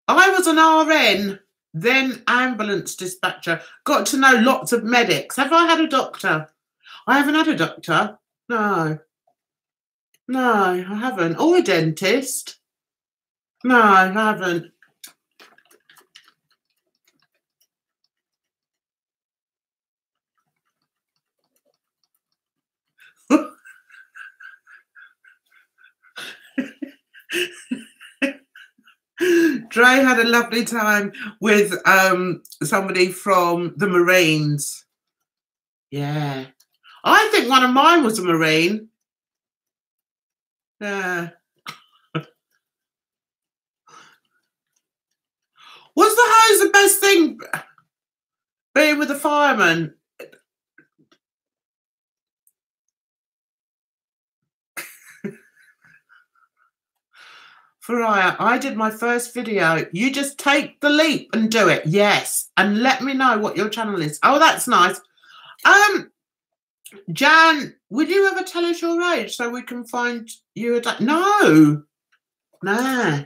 I was an RN, then ambulance dispatcher. Got to know lots of medics. Have I had a doctor? I haven't had a doctor. No. No, I haven't. Or a dentist. No, I haven't. Dre had a lovely time with somebody from the Marines. Yeah. I think one of mine was a Marine. Yeah. Was the hose the best thing being with the fireman? Faraya, I did my first video. You just take the leap and do it. Yes. And let me know what your channel is. Oh, that's nice. Jan, would you ever tell us your age so we can find you a... No. Nah.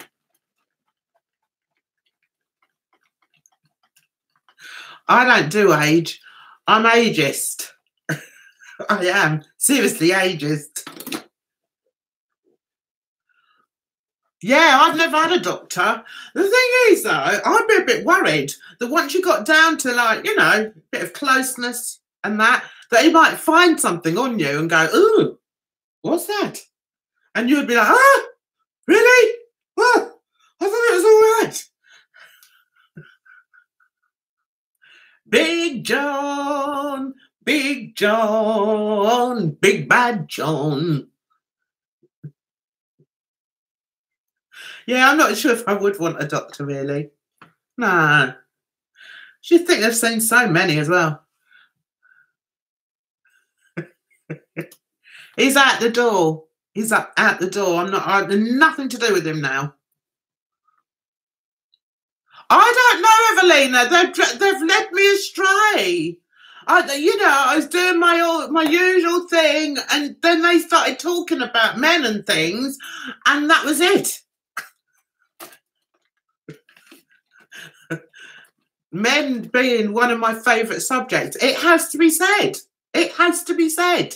I don't do age. I'm ageist. I am. Seriously ageist. Yeah, I've never had a doctor. The thing is, though, I'd be a bit worried that once you got down to, like, you know, a bit of closeness and that he might find something on you and go, ooh, what's that? And you'd be like, ah, really? Oh, I thought it was all right. Big John, Big John, Big Bad John. Yeah, I'm not sure if I would want a doctor, really. Nah. You think they've seen so many as well. He's out the door. He's out the door. I've nothing to do with him now. I don't know, Evelina. They've led me astray. I was doing my usual thing, and then they started talking about men and things, and that was it. Men being one of my favourite subjects. It has to be said. It has to be said.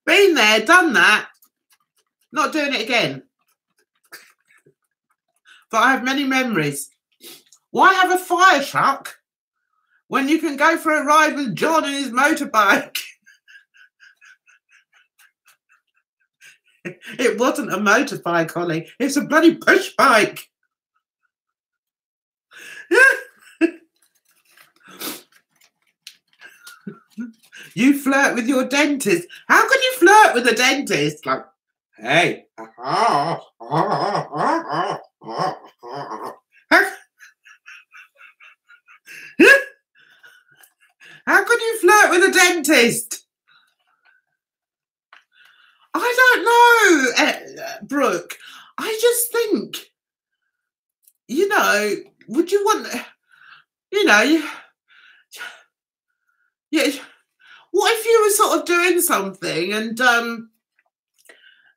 Been there, done that. Not doing it again. But I have many memories. Why have a fire truck when you can go for a ride with John and his motorbike? It wasn't a motorbike, Holly. It's a bloody push bike. You flirt with your dentist. How can you flirt with a dentist? Like, hey. How could would you flirt with a dentist? I don't know, Brooke. I just think, you know, would you want, you know, yeah. What if you were sort of doing something and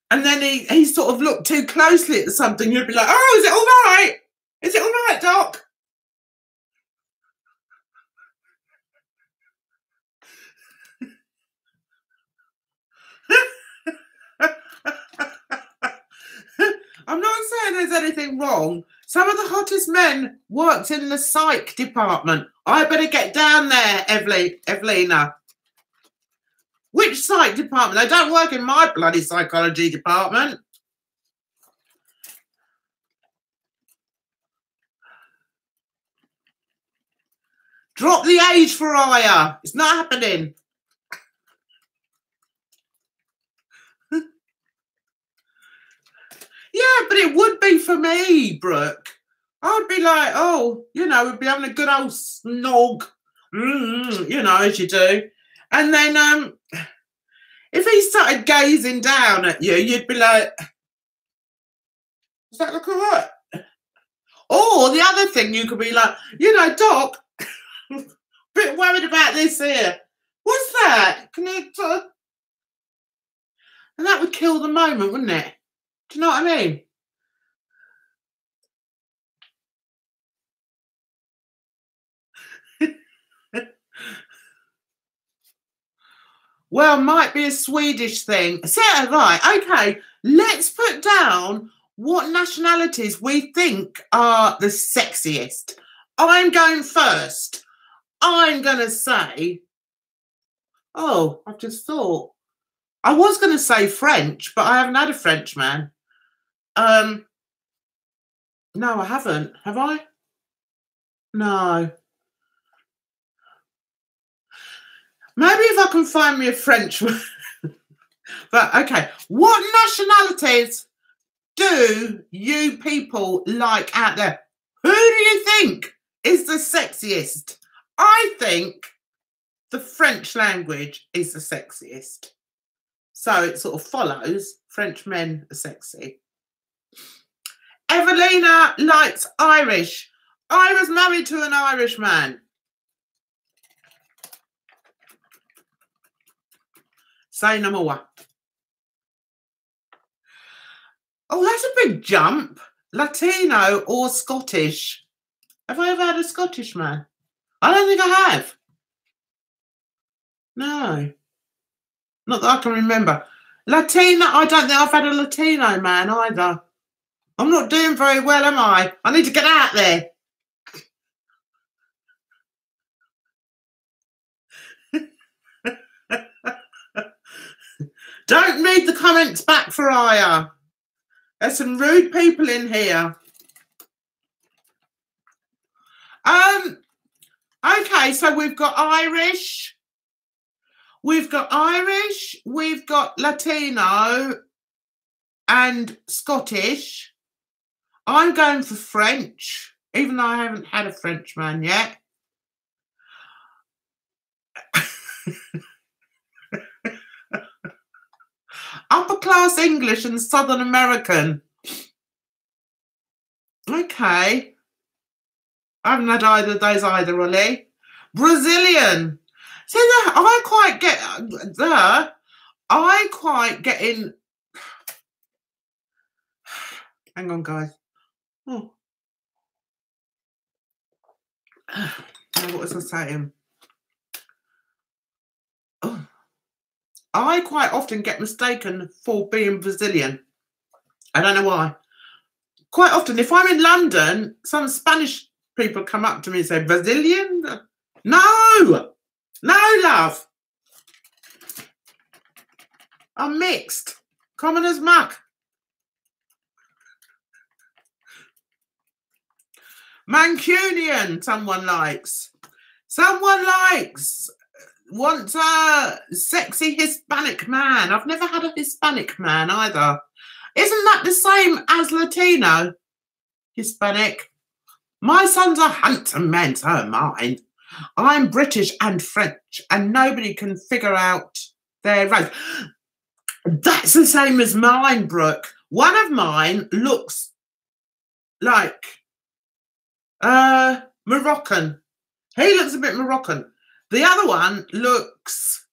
then he sort of looked too closely at something, you'd be like, oh, is it all right? Is it all right, Doc? I'm not saying there's anything wrong. Some of the hottest men worked in the psych department. I better get down there, Evelina. Which psych department? They don't work in my bloody psychology department. Drop the age for Aya. It's not happening. Yeah, but it would be for me, Brooke. I'd be like, oh, you know, we'd be having a good old snog, you know, as you do. And then if he started gazing down at you, you'd be like, does that look all right? Or the other thing, you could be like, you know, Doc, a bit worried about this here. What's that? Can you and that would kill the moment, wouldn't it? Do you know what I mean? Well, might be a Swedish thing. So, right, okay. Let's put down what nationalities we think are the sexiest. I'm going first. I'm going to say, oh, I've just thought. I was going to say French, but I haven't had a French man. No, I haven't. Have I? No. Maybe if I can find me a French one. But, okay. What nationalities do you people like out there? Who do you think is the sexiest? I think the French language is the sexiest. So it sort of follows. French men are sexy. Evelina likes Irish. I was married to an Irish man. Say no more. Oh, that's a big jump. Latino or Scottish? Have I ever had a Scottish man? I don't think I have. No. Not that I can remember. Latino, I don't think I've had a Latino man either. I'm not doing very well, am I? I need to get out there. Don't read the comments back for Aya. There's some rude people in here. Okay, so we've got Irish. We've got Latino and Scottish. I'm going for French, even though I haven't had a French man yet. Upper class English and Southern American. Okay. I haven't had either of those either, Ollie. Brazilian. So I quite get in. Hang on, guys. Oh. What was I saying? Oh. I quite often get mistaken for being Brazilian. I don't know why. Quite often, if I'm in London, some Spanish people come up to me and say, Brazilian? No! No, love. I'm mixed. Common as muck. Mancunian, someone likes. Someone likes. Wants a sexy Hispanic man. I've never had a Hispanic man either. Isn't that the same as Latino? Hispanic. My son's a handsome man, so am mine. I'm British and French, and nobody can figure out their race. That's the same as mine, Brooke. One of mine looks like Moroccan. He looks a bit Moroccan. The other one looks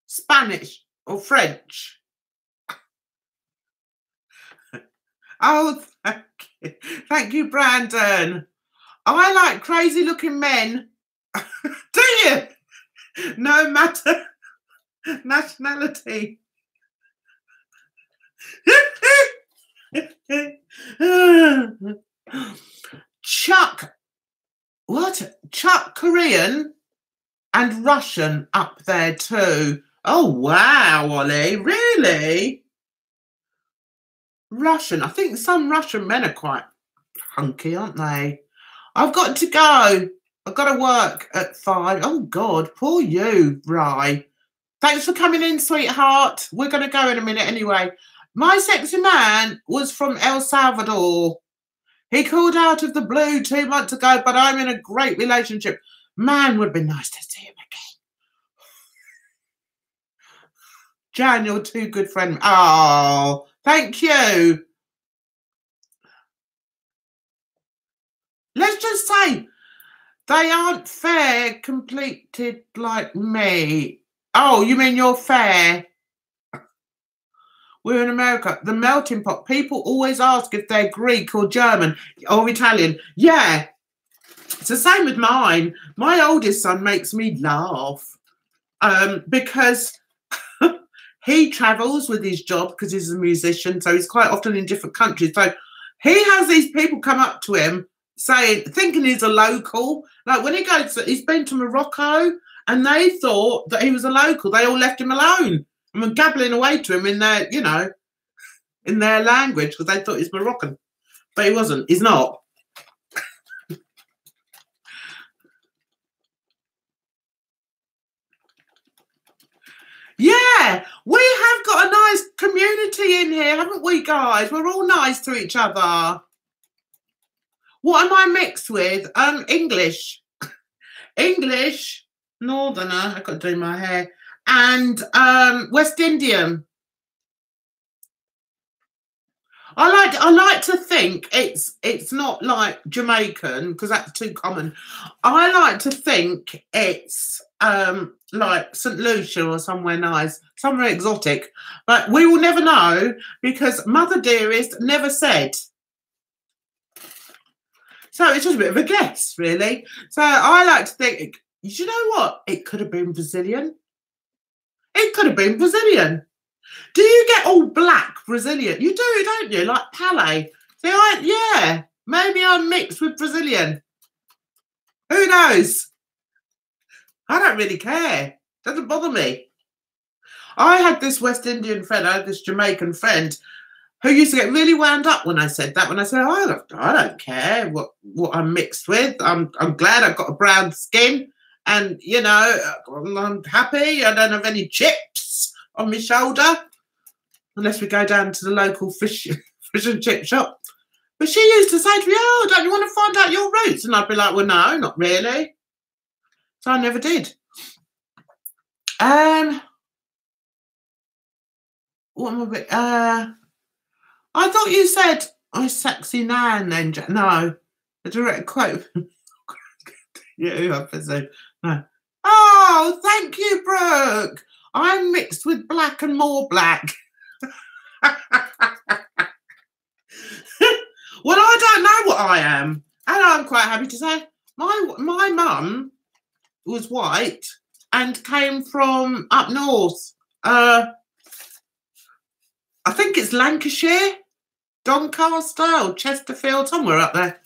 Spanish or French. Oh, thank you. Thank you, Brandon. I like crazy looking men. Do you? No matter nationality. Chuck Korean and Russian up there too. Oh wow, Ollie, really? Russian. I think some Russian men are quite hunky, aren't they? I've got to go. I've got to work at 5. Oh God, poor you, Rye. Thanks for coming in, sweetheart. We're going to go in a minute anyway. My sexy man was from El Salvador. He called out of the blue 2 months ago, but I'm in a great relationship. Man, would be nice to see him again. Jan, you're too good friend. Oh, thank you. Let's just say they aren't fair completed like me. Oh, you mean you're fair? We're in America. The melting pot. People always ask if they're Greek or German or Italian. Yeah, it's the same with mine. My oldest son makes me laugh because he travels with his job because he's a musician. So he's quite often in different countries. So he has these people come up to him saying, thinking he's a local. Like when he goes, he's been to Morocco and they thought that he was a local. They all left him alone. And were gabbling away to him in their, you know, in their language because they thought he's Moroccan. But he wasn't. He's not. Yeah, we have got a nice community in here, haven't we, guys? We're all nice to each other. What am I mixed with? English. English, Northerner, I've got to do my hair, and West Indian. I like to think it's not like Jamaican because that's too common. I like to think it's like St. Lucia or somewhere nice, somewhere exotic. But we will never know because Mother Dearest never said. So it's just a bit of a guess, really. So I like to think, you know what? It could have been Brazilian. It could have been Brazilian. Do you get all black Brazilian? You do, don't you? Like Palais. So yeah, maybe I'm mixed with Brazilian. Who knows? I don't really care. Doesn't bother me. I had this West Indian friend, I had this Jamaican friend who used to get really wound up when I said that. When I said, oh, I don't care what I'm mixed with. I'm glad I've got a brown skin and, you know, I'm happy. I don't have any chips on my shoulder. Unless we go down to the local fish and chip shop. But she used to say to me, oh, don't you want to find out your roots? And I'd be like, well, no, not really. So I never did. What am I bit? I thought you said, "I sexy nan." Then no, a direct quote. Yeah, I presume. No. Oh, thank you, Brooke. I'm mixed with black and more black. Well, I don't know what I am, and I'm quite happy to say my mum was white and came from up north. I think it's Lancashire, Doncaster, or Chesterfield, somewhere up there.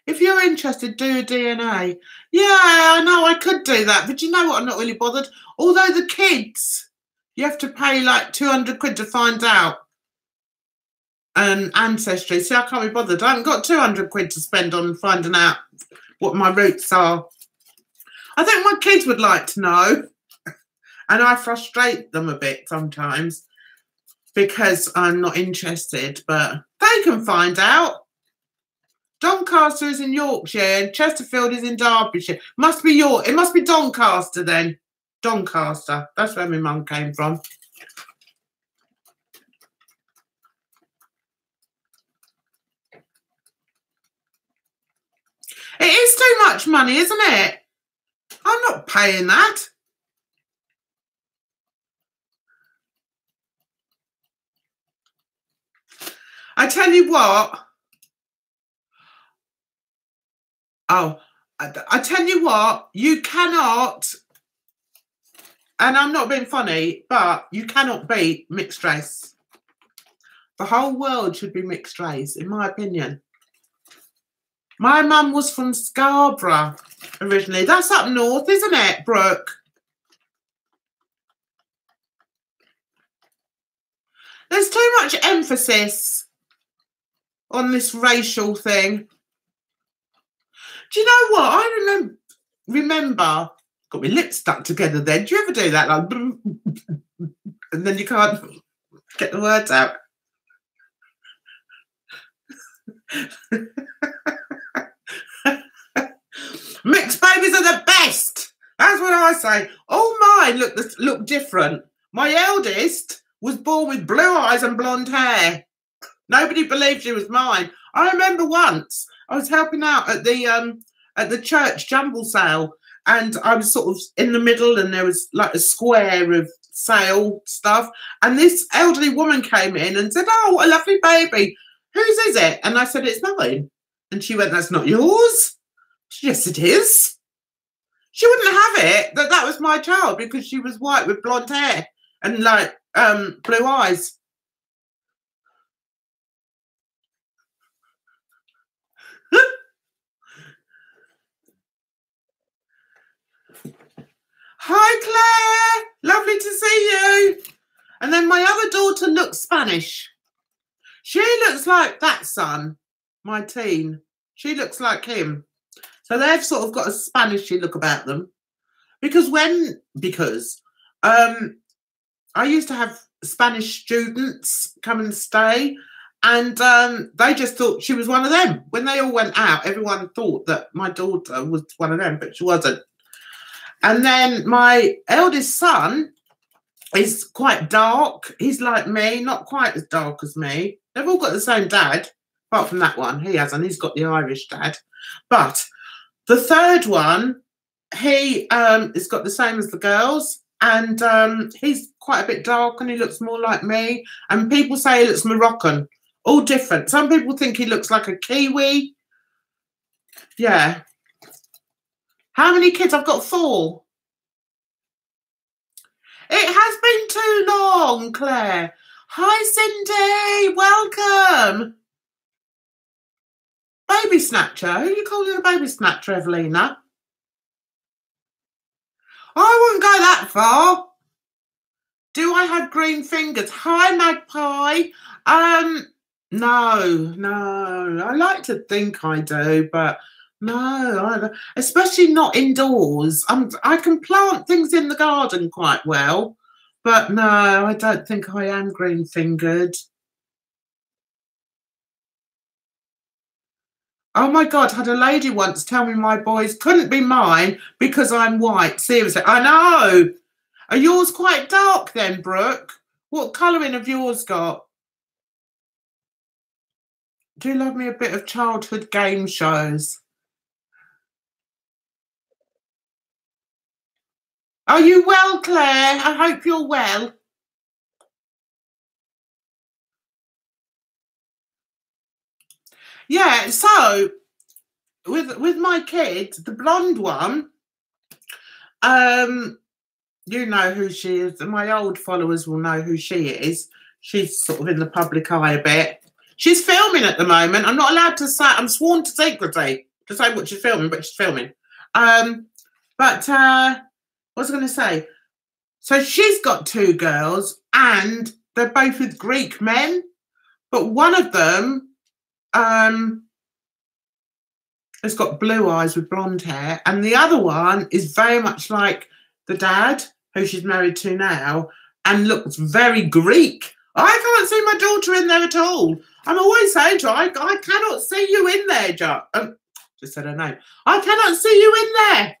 If you're interested, do a DNA. Yeah, I know I could do that, but you know what? I'm not really bothered. Although the kids, you have to pay like 200 quid to find out an ancestry. See, I can't be bothered. I haven't got 200 quid to spend on finding out what my roots are. I think my kids would like to know. And I frustrate them a bit sometimes because I'm not interested, but they can find out. Doncaster is in Yorkshire and Chesterfield is in Derbyshire. Must be York. It must be Doncaster then. Doncaster. That's where my mum came from. It is too much money, isn't it? I'm not paying that. I tell you what. Oh, I tell you what, you cannot, and I'm not being funny, but you cannot beat mixed race. The whole world should be mixed race, in my opinion. My mum was from Scarborough originally. That's up north, isn't it, Brooke? There's too much emphasis on this racial thing. Do you know what? I remember, got my lips stuck together then. Do you ever do that? Like, and then you can't get the words out. Mixed babies are the best. That's what I say. All mine look different. My eldest was born with blue eyes and blonde hair. Nobody believed she was mine. I remember once I was helping out at the church jumble sale, and I was sort of in the middle, and there was like a square of sale stuff, and this elderly woman came in and said, "Oh, what a lovely baby. Whose is it?" And I said, "It's mine." And she went, "That's not yours." "Yes, it is." She wouldn't have it that was my child because she was white with blonde hair and like blue eyes. Hi, Claire. Lovely to see you. And then my other daughter looks Spanish. She looks like that son, my teen. She looks like him. So they've sort of got a Spanishy look about them. Because I used to have Spanish students come and stay, and they just thought she was one of them. When they all went out, everyone thought that my daughter was one of them, but she wasn't. And then my eldest son is quite dark. He's like me, not quite as dark as me. They've all got the same dad, apart from that one. He hasn't. He's got the Irish dad. But the third one, he has got the same as the girls. And he's quite a bit dark and he looks more like me. And people say he looks Moroccan. All different. Some people think he looks like a Kiwi. Yeah. How many kids? I've got 4. It has been too long, Claire. Hi, Cindy. Welcome. Baby snatcher. Who are you calling a baby snatcher, Evelina? I wouldn't go that far. Do I have green fingers? Hi, Magpie. No. I like to think I do, but no, especially not indoors. I can plant things in the garden quite well, but no, I don't think I am green-fingered. Oh my God, had a lady once tell me my boys couldn't be mine because I'm white. Seriously, I know. Are yours quite dark then, Brooke? What colouring have yours got? Do you love me a bit of childhood game shows? Are you well, Claire? I hope you're well. Yeah, so with my kid, the blonde one, you know who she is. My old followers will know who she is. She's sort of in the public eye a bit. She's filming at the moment. I'm not allowed to say, I'm sworn to secrecy to say what she's filming, but she's filming. What was I going to say? So she's got 2 girls and they're both with Greek men, but one of them has got blue eyes with blonde hair, and the other one is very much like the dad, who she's married to now, and looks very Greek. I can't see my daughter in there at all. I'm always saying to her, I cannot see you in there, Jo. Just said her name. I cannot see you in there.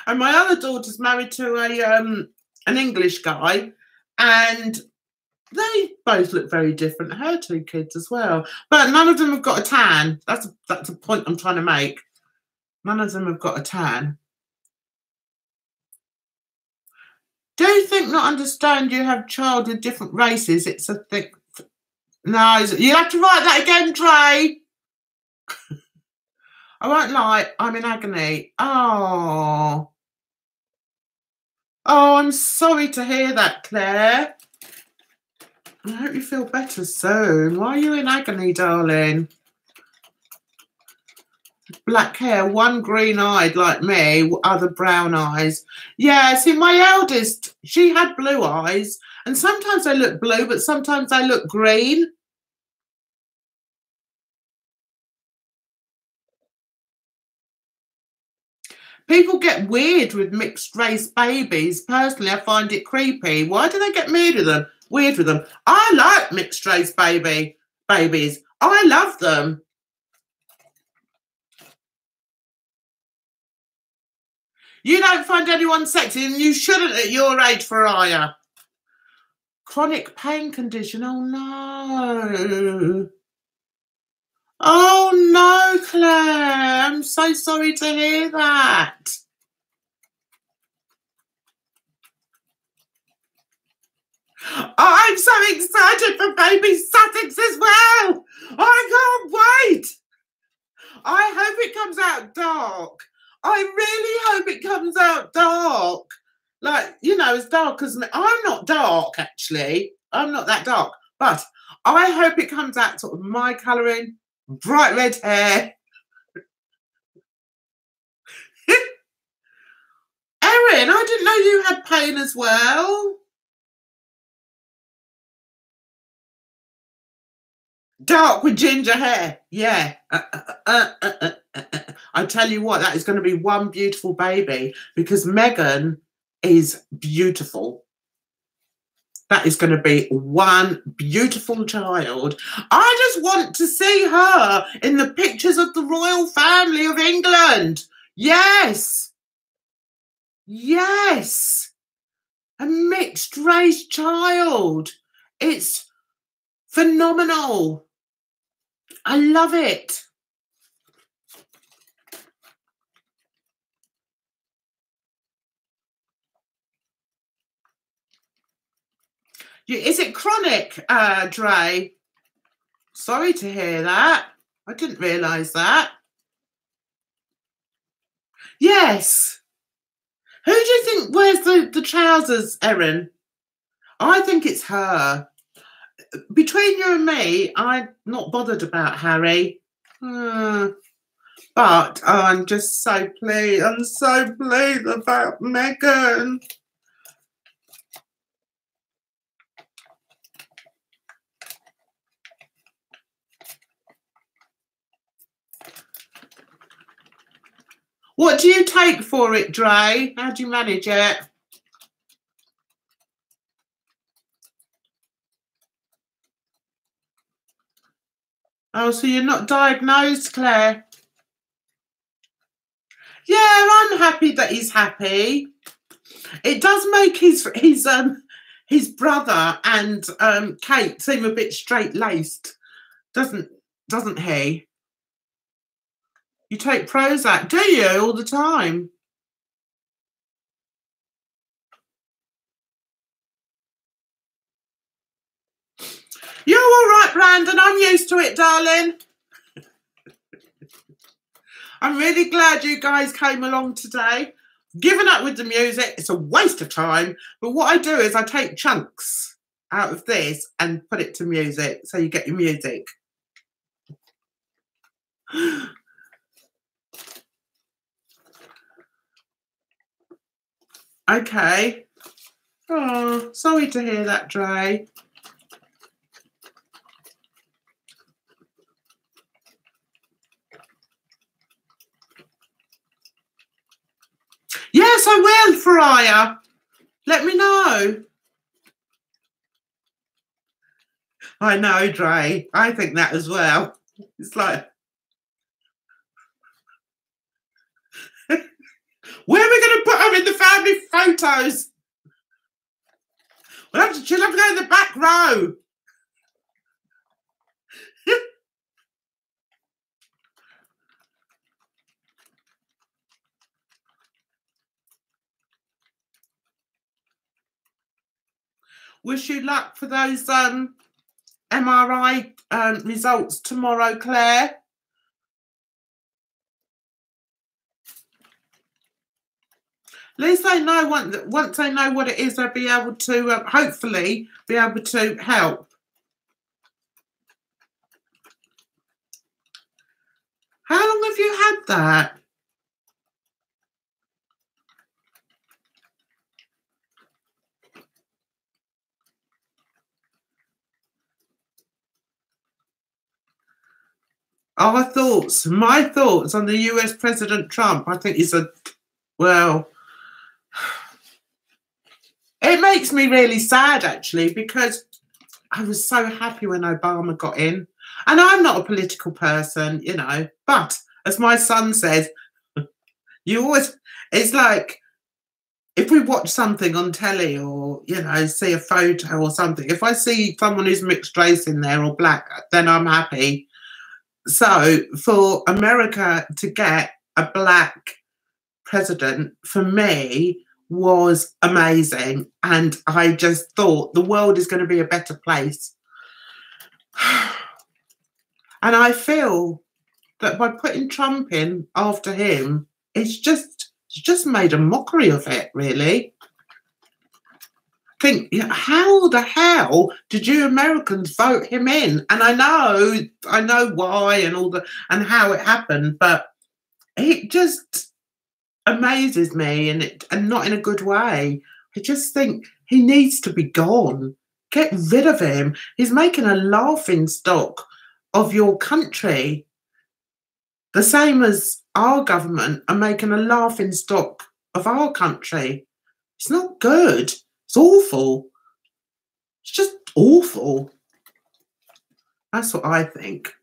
And my other daughter's married to an English guy, and they both look very different. Her two kids as well, but none of them have got a tan. That's a point I'm trying to make. None of them have got a tan. Do you think not understand you have child with different races? It's a thing. No, you have to write that again, Trey. I won't lie, I'm in agony. Oh, I'm sorry to hear that, Claire. I hope you feel better soon. Why are you in agony, darling? Black hair, one green-eyed like me, other brown eyes. Yeah, see, my eldest, she had blue eyes, and sometimes they look blue, but sometimes they look green. People get weird with mixed-race babies. Personally, I find it creepy. Why do they get weird with them? I like mixed-race babies. I love them. You don't find anyone sexy, and you shouldn't at your age, Faraya. Chronic pain condition. Oh, no. Oh, no, Claire. I'm so sorry to hear that. I'm so excited for baby Sussex as well. I can't wait. I hope it comes out dark. I really hope it comes out dark. Like, you know, as dark as me. I'm not dark, actually. I'm not that dark. But I hope it comes out sort of my colouring, bright red hair. Erin, I didn't know you had pain as well. Dark with ginger hair. Yeah. I tell you what, that is going to be one beautiful baby, because Megan is beautiful. That is going to be one beautiful child. I just want to see her in the pictures of the royal family of England. Yes. Yes. A mixed race child. It's phenomenal. I love it. Is it chronic, Dre? Sorry to hear that. I didn't realise that. Yes. Who do you think wears the trousers, Erin? I think it's her. Between you and me, I'm not bothered about Harry. But I'm just so pleased. I'm so pleased about Megan. What do you take for it, Dre? How do you manage it? Oh, so you're not diagnosed, Claire? Yeah, I'm happy that he's happy. It does make his brother and Kate seem a bit straight-laced, doesn't he? You take Prozac, do you, all the time? You're all right, Brandon. I'm used to it, darling. I'm really glad you guys came along today. Given up with the music, it's a waste of time. But what I do is I take chunks out of this and put it to music, so you get your music. Okay. Oh, sorry to hear that, Dre. Yes, I will, Faraya. Let me know. I know, Dre. I think that as well. It's like, where are we going to put her in the family photos? She'll have to go in the back row. Wish you luck for those MRI results tomorrow, Claire. At least they know once they know what it is, they'll be able to hopefully be able to help. How long have you had that? Our thoughts, my thoughts on the US President Trump, I think is well, it makes me really sad actually, because I was so happy when Obama got in. And I'm not a political person, you know, but as my son says, it's like, if we watch something on telly or, you know, see a photo or something, if I see someone who's mixed race in there or black, then I'm happy. So for America to get a black president, for me, was amazing. And I just thought the world is going to be a better place. And I feel that by putting Trump in after him, it's just made a mockery of it, really. Think, how the hell did you Americans vote him in? And I know why and how it happened, but it just amazes me, and not in a good way. I just think he needs to be gone. Get rid of him. He's making a laughing stock of your country, the same as our government are making a laughing stock of our country. It's not good. It's awful. It's just awful. That's what I think.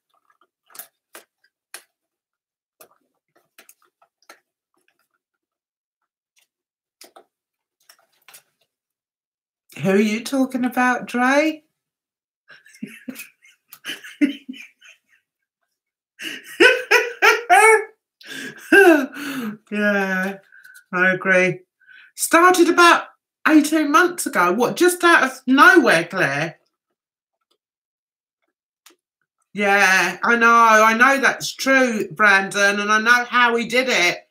Who are you talking about, Dre? Yeah, I agree. Started about 18 months ago. What, just out of nowhere, Claire? Yeah, I know that's true, Brandon, and I know how he did it.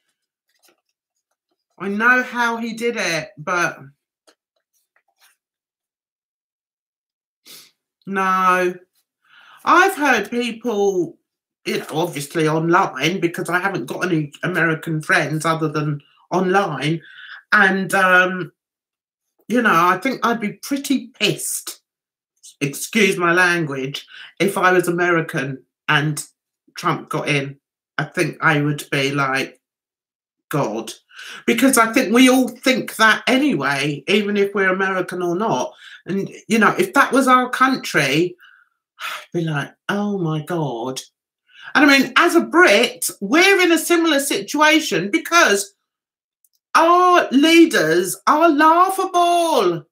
I know how he did it, but no. I've heard people, obviously online, because I haven't got any American friends other than online, and I think I'd be pretty pissed, excuse my language, if I was American and Trump got in. I think I would be like, God, because I think we all think that anyway, even if we're American or not. And, if that was our country, I'd be like, oh my God. And I mean, as a Brit, we're in a similar situation because our leaders are laughable.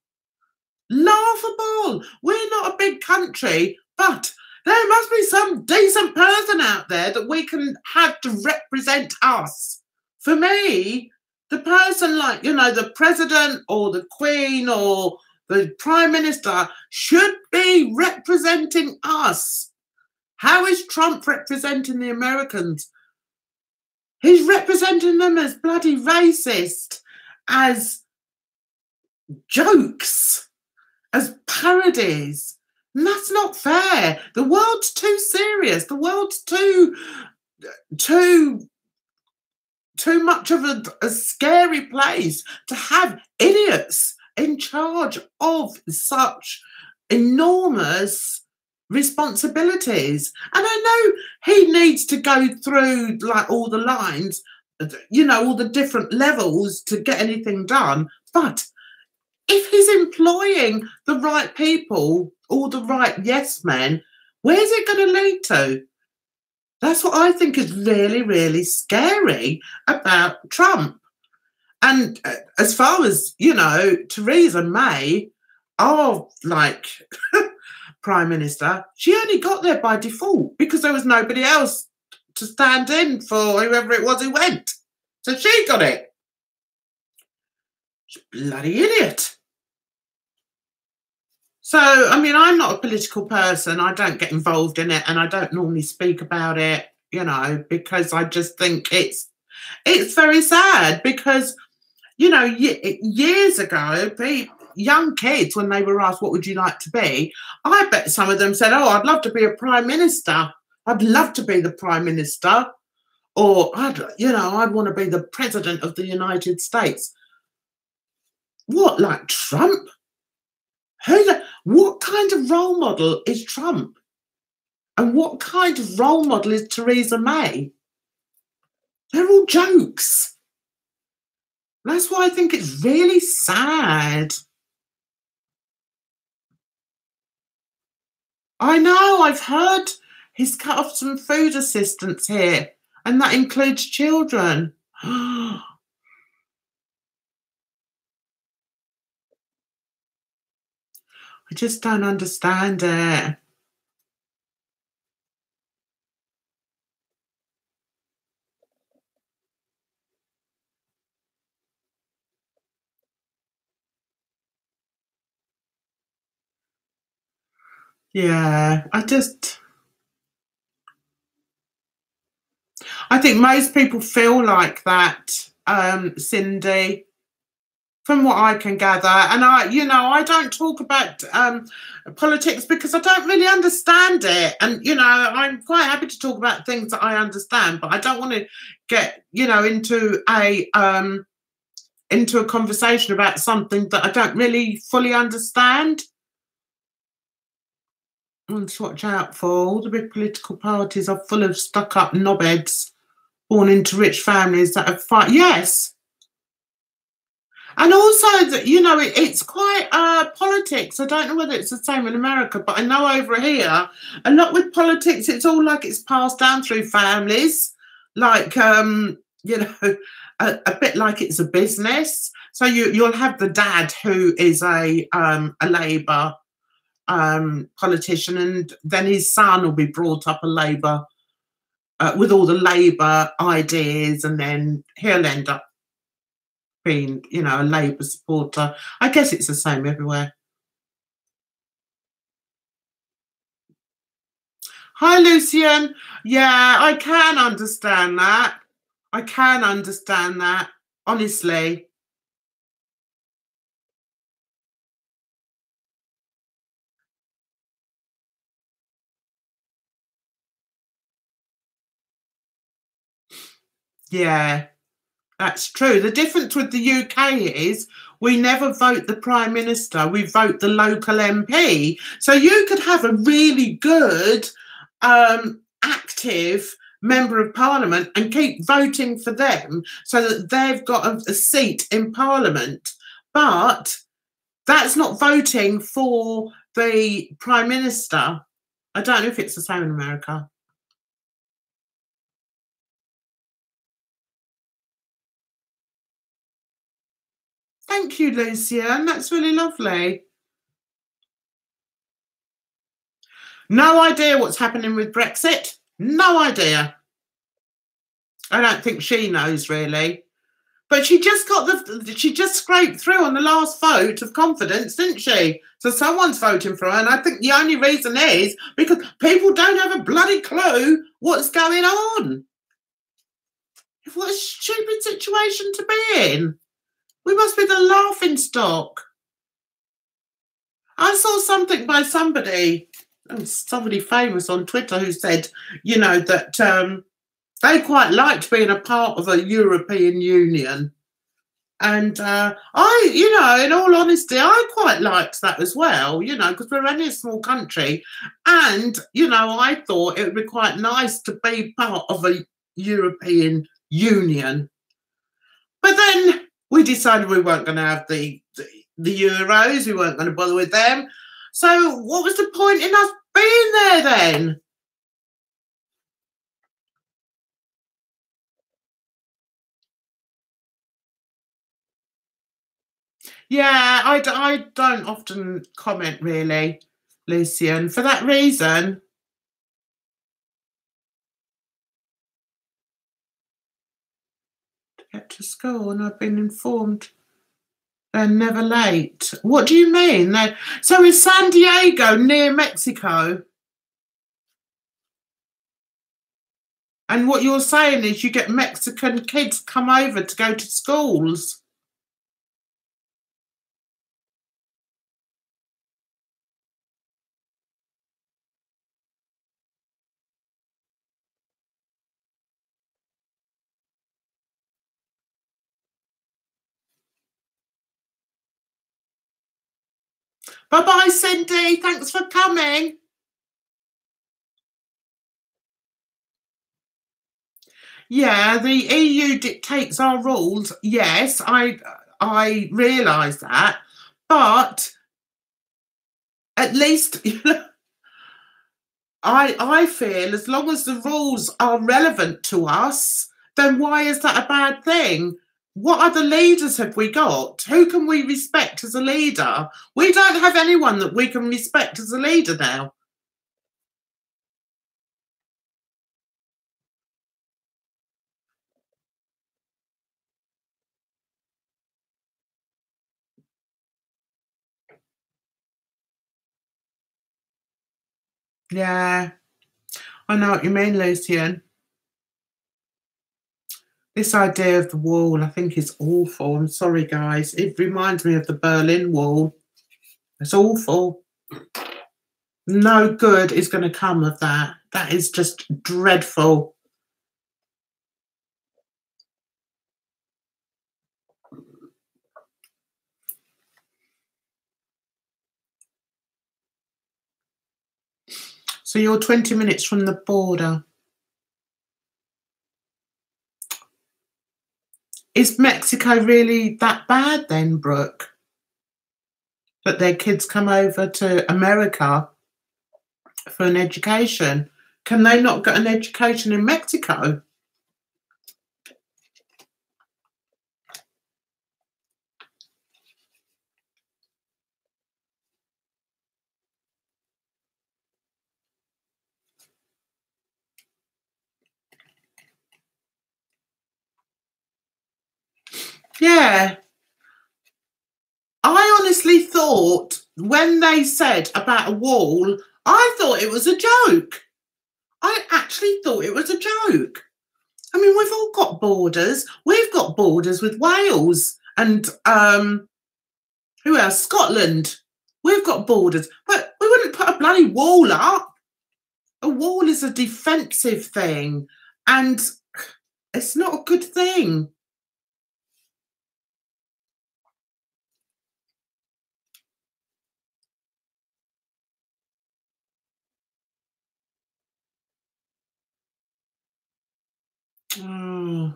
Laughable. We're not a big country, but there must be some decent person out there that we can have to represent us. For me, the person like, the president or the Queen or the Prime Minister should be representing us. How is Trump representing the Americans? He's representing them as bloody racist, as jokes, as parodies. And that's not fair. The world's too serious. The world's too much of a scary place to have idiots in charge of such enormous responsibilities. And I know he needs to go through like all the lines, all the different levels to get anything done. But if he's employing the right people all the right yes men, where's it going to lead to? That's what I think is really, really scary about Trump. And as far as, you know, Theresa May, our like Prime Minister, she only got there by default because there was nobody else to stand in for whoever it was who went. So she got it. She's a bloody idiot. So, I mean, I'm not a political person. I don't get involved in it, and I don't normally speak about it, you know, because I just think it's very sad because, you know, years ago, young kids, when they were asked, what would you like to be? I bet some of them said, oh, I'd love to be a prime minister. I'd love to be the prime minister. Or, I'd want to be the president of the United States. What, like Trump? What kind of role model is Trump? And what kind of role model is Theresa May? They're all jokes. That's why I think it's really sad. I know, I've heard he's cut off some food assistance here, and that includes children. I just don't understand it. Yeah, I think most people feel like that, Cindy, from what I can gather. And I don't talk about politics because I don't really understand it. And, you know, I'm quite happy to talk about things that I understand, but I don't want to get, you know, into a conversation about something that I don't really fully understand. To watch out for. All the big political parties are full of stuck-up knobheads born into rich families that have fight. Yes. And also, that, you know, it's quite politics. I don't know whether it's the same in America, but I know over here, a lot with politics, it's all like it's passed down through families, like, you know, a bit like it's a business. So you'll have the dad who is a Labour politician, and then his son will be brought up a Labour with all the Labour ideas, and then he'll end up being, you know, a Labour supporter. I guess it's the same everywhere. Hi, Lucian. Yeah, I can understand that. I can understand that, honestly. Yeah, that's true. The difference with the UK is we never vote the Prime Minister, we vote the local MP. So you could have a really good, active Member of Parliament and keep voting for them so that they've got a seat in Parliament. But that's not voting for the Prime Minister. I don't know if it's the same in America. Thank you, Lucian. That's really lovely. No idea what's happening with Brexit. No idea. I don't think she knows, really. But she just she just scraped through on the last vote of confidence, didn't she? So someone's voting for her, and I think the only reason is because people don't have a bloody clue what's going on. What a stupid situation to be in. We must be the laughing stock. I saw something by somebody famous on Twitter who said, you know, that they quite liked being a part of a European Union. And you know, in all honesty, I quite liked that as well, you know, because we're only a small country. And, you know, I thought it would be quite nice to be part of a European Union. But then we decided we weren't going to have the Euros. We weren't going to bother with them. So what was the point in us being there then? Yeah, I don't often comment really, Lucian, for that reason. To get to school, and I've been informed they're never late. What do you mean? So is San Diego near Mexico? And what you're saying is you get Mexican kids come over to go to schools? Bye-bye, Cindy. Thanks for coming. Yeah, the EU dictates our rules. Yes, I realise that. But at least I feel as long as the rules are relevant to us, then why is that a bad thing? What other leaders have we got? Who can we respect as a leader? We don't have anyone that we can respect as a leader now. Yeah, I know what you mean, Lucian. This idea of the wall, I think, is awful. I'm sorry, guys. It reminds me of the Berlin Wall. It's awful. No good is going to come of that. That is just dreadful. So you're 20 minutes from the border. Is Mexico really that bad then, Brooke? That their kids come over to America for an education? Can they not get an education in Mexico? Yeah. I honestly thought when they said about a wall, I thought it was a joke. I actually thought it was a joke. I mean, we've all got borders. We've got borders with Wales and who else? Scotland. We've got borders, but we wouldn't put a bloody wall up. A wall is a defensive thing, and it's not a good thing. Oh,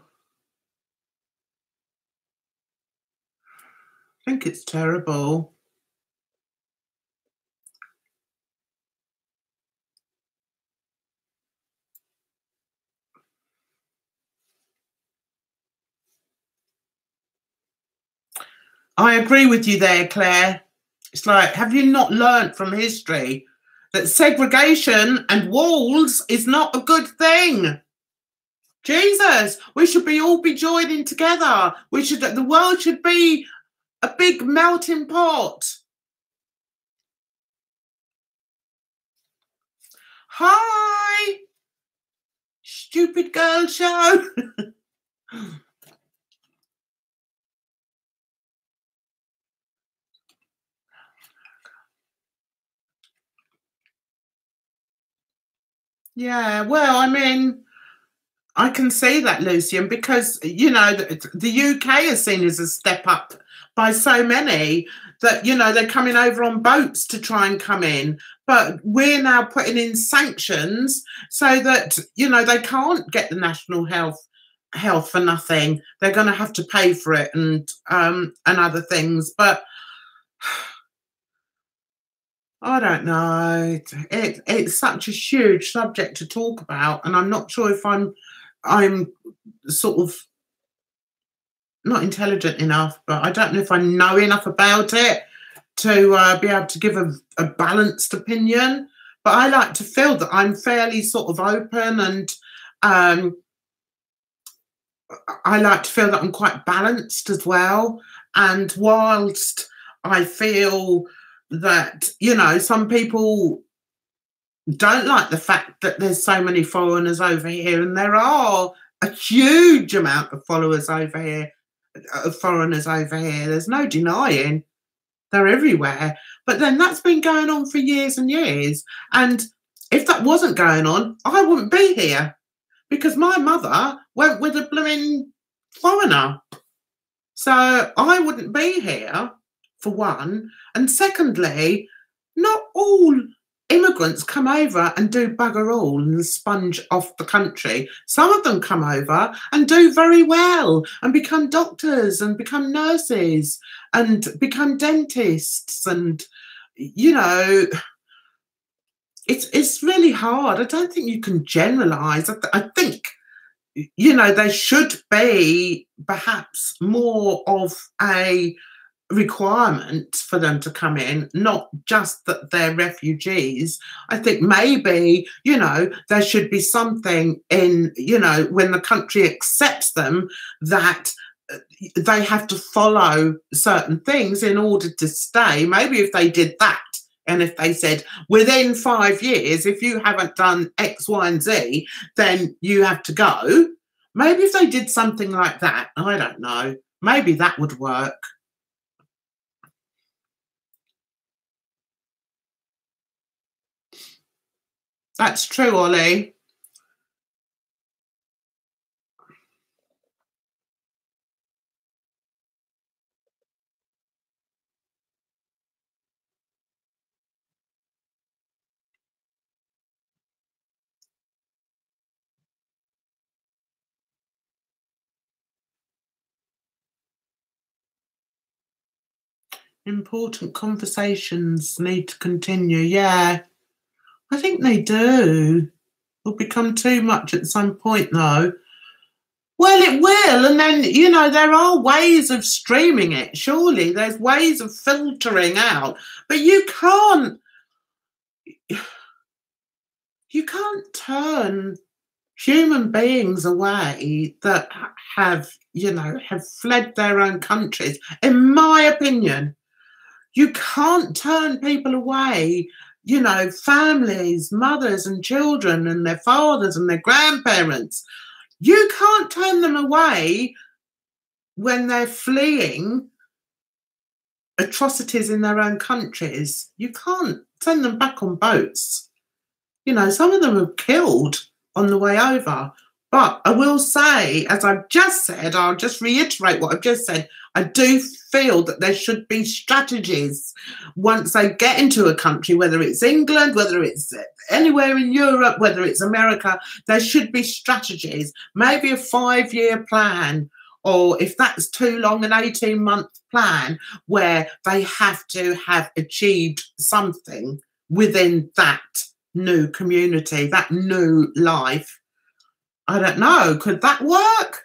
I think it's terrible. I agree with you there, Claire. It's like, have you not learnt from history that segregation and walls is not a good thing? Jesus, we should all be joining together. The world should be a big melting pot. Hi, stupid girl show. Yeah, well, I mean, I can see that, Lucian, because, you know, the UK is seen as a step up by so many that, you know, they're coming over on boats to try and come in. But we're now putting in sanctions so that, you know, they can't get the national health for nothing. They're going to have to pay for it and other things. But I don't know. It's such a huge subject to talk about, and I'm not sure if I'm sort of not intelligent enough, but I don't know if I know enough about it to be able to give a balanced opinion. But I like to feel that I'm fairly sort of open, and I like to feel that I'm quite balanced as well. And whilst I feel that, you know, some people don't like the fact that there's so many foreigners over here, and there are a huge amount of followers over here, foreigners over here. There's no denying they're everywhere. But then that's been going on for years and years. And if that wasn't going on, I wouldn't be here, because my mother went with a blooming foreigner. So I wouldn't be here, for one. And secondly, not all immigrants come over and do bugger all and sponge off the country. Some of them come over and do very well and become doctors and become nurses and become dentists. And, you know, it's really hard. I don't think you can generalise. I think, you know, there should be perhaps more of a requirement for them to come in, not just that they're refugees. I think maybe, you know, there should be something in, you know, when the country accepts them, that they have to follow certain things in order to stay. Maybe if they did that, and if they said within 5 years, if you haven't done X, Y, and Z, then you have to go. Maybe if they did something like that, I don't know, maybe that would work. That's true, Ollie. Important conversations need to continue. Yeah, I think they do. Will become too much at some point, though. Well, it will. And then, you know, there are ways of streaming it. Surely there's ways of filtering out. But you can't turn human beings away that have, you know, have fled their own countries. In my opinion, you can't turn people away, you know, families, mothers and children and their fathers and their grandparents. You can't turn them away when they're fleeing atrocities in their own countries. You can't send them back on boats. You know, some of them are killed on the way over. But I will say, as I've just said, I'll just reiterate what I've just said, I do feel that there should be strategies once they get into a country, whether it's England, whether it's anywhere in Europe, whether it's America, there should be strategies, maybe a 5-year plan, or if that's too long, an 18-month plan, where they have to have achieved something within that new community, that new life. I don't know. Could that work?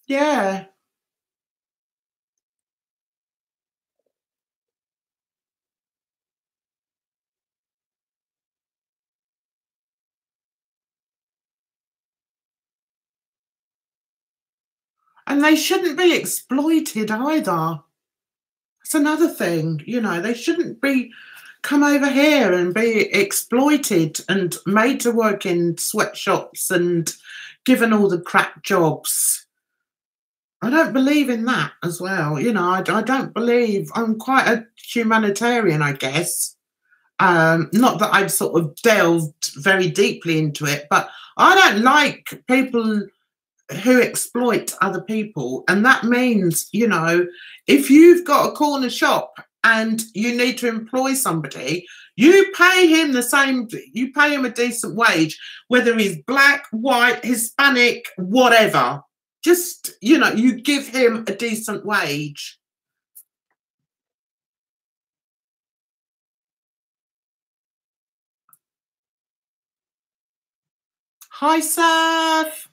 Yeah. And they shouldn't be exploited either. That's another thing, you know, they shouldn't be come over here and be exploited and made to work in sweatshops and given all the crap jobs. I don't believe in that as well. You know, I don't believe, I'm quite a humanitarian, I guess. Not that I've sort of delved very deeply into it, but I don't like people who exploit other people. And that means, you know, if you've got a corner shop and you need to employ somebody, you pay him the same, you pay him a decent wage, whether he's black, white, Hispanic, whatever. Just, you know, you give him a decent wage. Hi, Surf.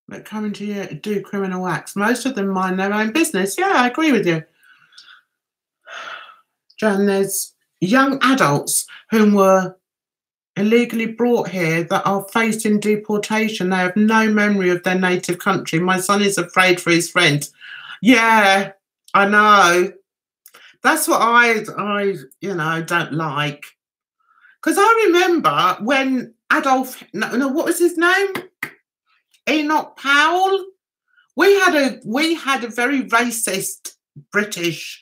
But coming to you to do criminal acts. Most of them mind their own business. Yeah, I agree with you. Jan, there's young adults whom were illegally brought here that are facing deportation. They have no memory of their native country. My son is afraid for his friend. Yeah, I know. That's what I you know, don't like. Because I remember when Adolf, no, what was his name? Enoch Powell. We had a very racist British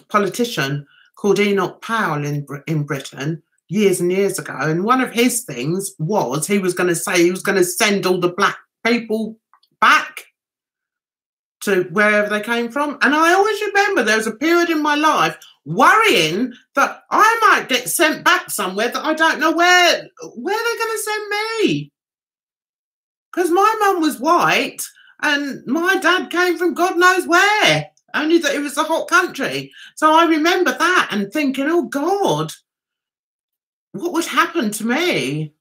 politician called Enoch Powell in Britain years and years ago, and one of his things was he was going to say he was going to send all the black people back to wherever they came from. And I always remember there was a period in my life worrying that I might get sent back somewhere that I don't know where they're going to send me. Because my mum was white and my dad came from God knows where, only that it was a hot country. So I remember that and thinking, oh, God, what would happen to me?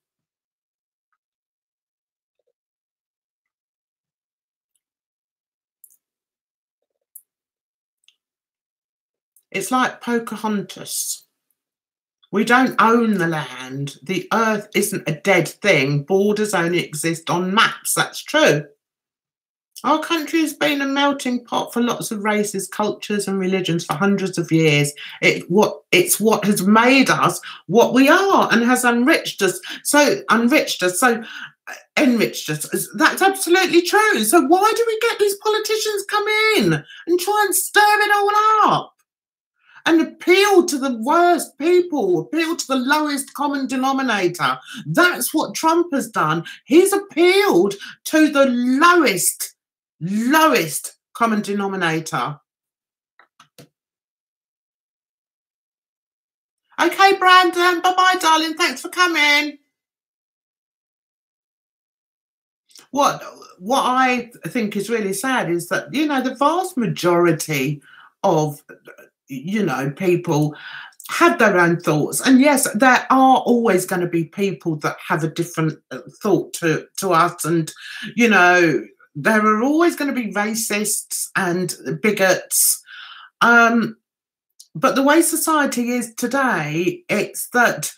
It's like Pocahontas. We don't own the land. The earth isn't a dead thing. Borders only exist on maps. That's true. Our country has been a melting pot for lots of races, cultures and religions for hundreds of years. It's what has made us what we are and has enriched us. That's absolutely true. So why do we get these politicians come in and try and stir it all up? And appeal to the worst people, appeal to the lowest common denominator. That's what Trump has done. He's appealed to the lowest common denominator. Okay, Brandon, bye-bye, darling. Thanks for coming. What I think is really sad is that, you know, the vast majority of, you know, people have their own thoughts. And yes, there are always going to be people that have a different thought to us. And, you know, there are always going to be racists and bigots. But the way society is today, it's that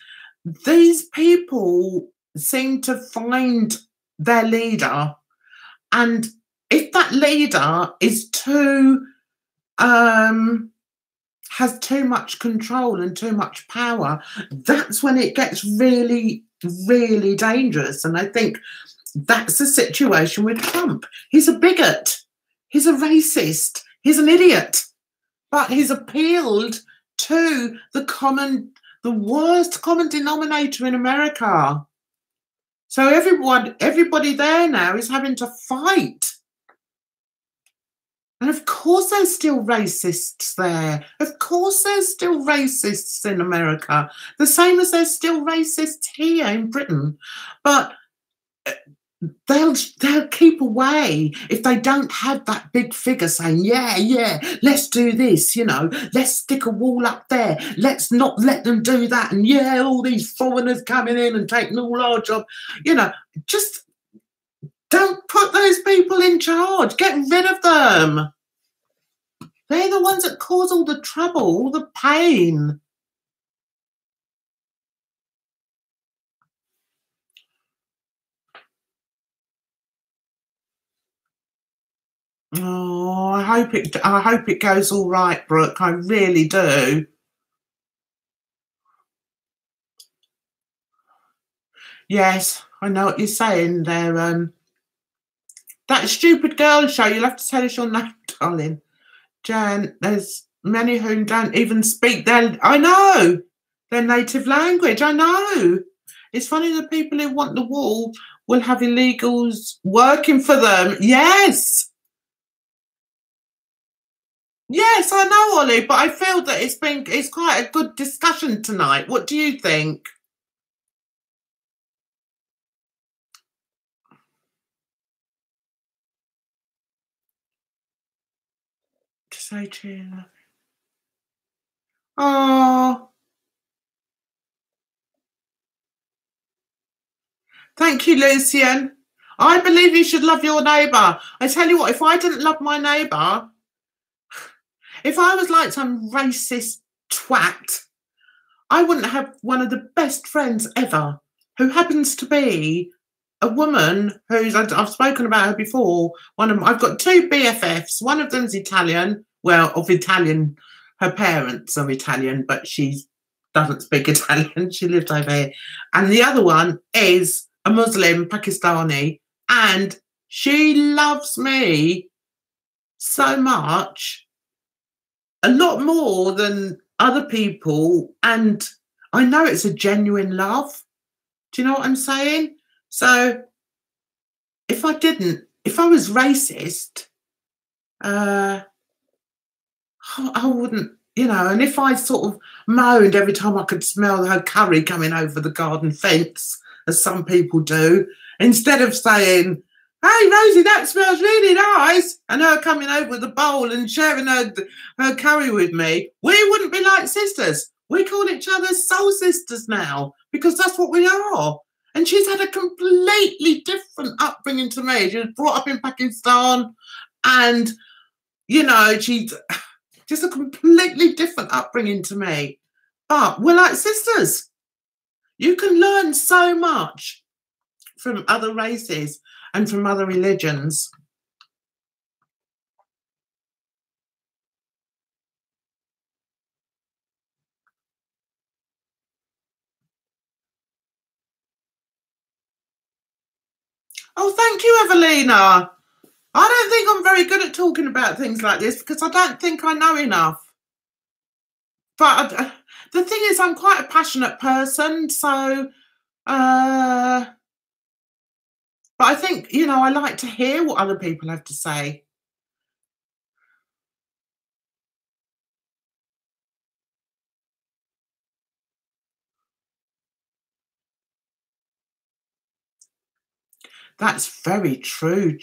these people seem to find their leader. And if that leader is has too much control and too much power, that's when it gets really, really dangerous. And I think that's the situation with Trump. He's a bigot. He's a racist. He's an idiot. But he's appealed to the worst common denominator in America. So everybody there now is having to fight. And of course there's still racists there. Of course there's still racists in America. The same as there's still racists here in Britain. But they'll keep away if they don't have that big figure saying, yeah, let's do this, you know, let's stick a wall up there. Let's not let them do that. And yeah, all these foreigners coming in and taking all our job. You know, just don't put those people in charge. Get rid of them. They're the ones that cause all the trouble, all the pain. Oh, I hope it goes all right, Brooke. I really do. Yes, I know what you're saying there. That stupid girl show, you'll have to tell us your name, darling. Jan, there's many who don't even speak their native language. I know. It's funny the people who want the wall will have illegals working for them. Yes. Yes, I know, Ollie, but I feel that it's quite a good discussion tonight. What do you think? To say cheer. Oh, thank you, Lucian. I believe you should love your neighbour. I tell you what, if I didn't love my neighbour, if I was like some racist twat, I wouldn't have one of the best friends ever, who happens to be a woman who's, I've spoken about her before. I've got two BFFs. One of them's Italian, well, of Italian. Her parents are Italian, but she doesn't speak Italian. She lives over here. And the other one is a Muslim Pakistani, and she loves me so much, a lot more than other people, and I know it's a genuine love. Do you know what I'm saying? So if I was racist, I wouldn't, you know, and if I sort of moaned every time I could smell her curry coming over the garden fence, as some people do, instead of saying, "Hey, Rosie, that smells really nice," and her coming over with a bowl and sharing her curry with me, we wouldn't be like sisters. We call each other soul sisters now, because that's what we are. And she's had a completely different upbringing to me. She was brought up in Pakistan, and, you know, she's just a completely different upbringing to me. But we're like sisters. You can learn so much from other races and from other religions. Oh, thank you, Evelina. I don't think I'm very good at talking about things like this because I don't think I know enough. But the thing is, I'm quite a passionate person, so but I think, you know, I like to hear what other people have to say. That's very true,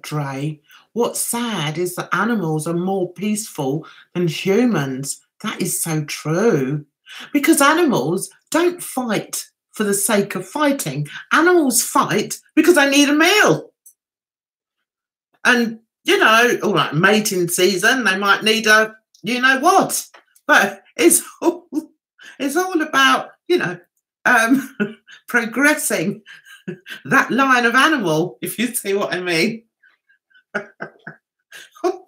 Dre. What's sad is that animals are more peaceful than humans. That is so true. Because animals don't fight for the sake of fighting. Animals fight because they need a meal. And, you know, all right, mating season, they might need a, you know what. But it's all about, you know, progressing that line of animal, if you see what I mean.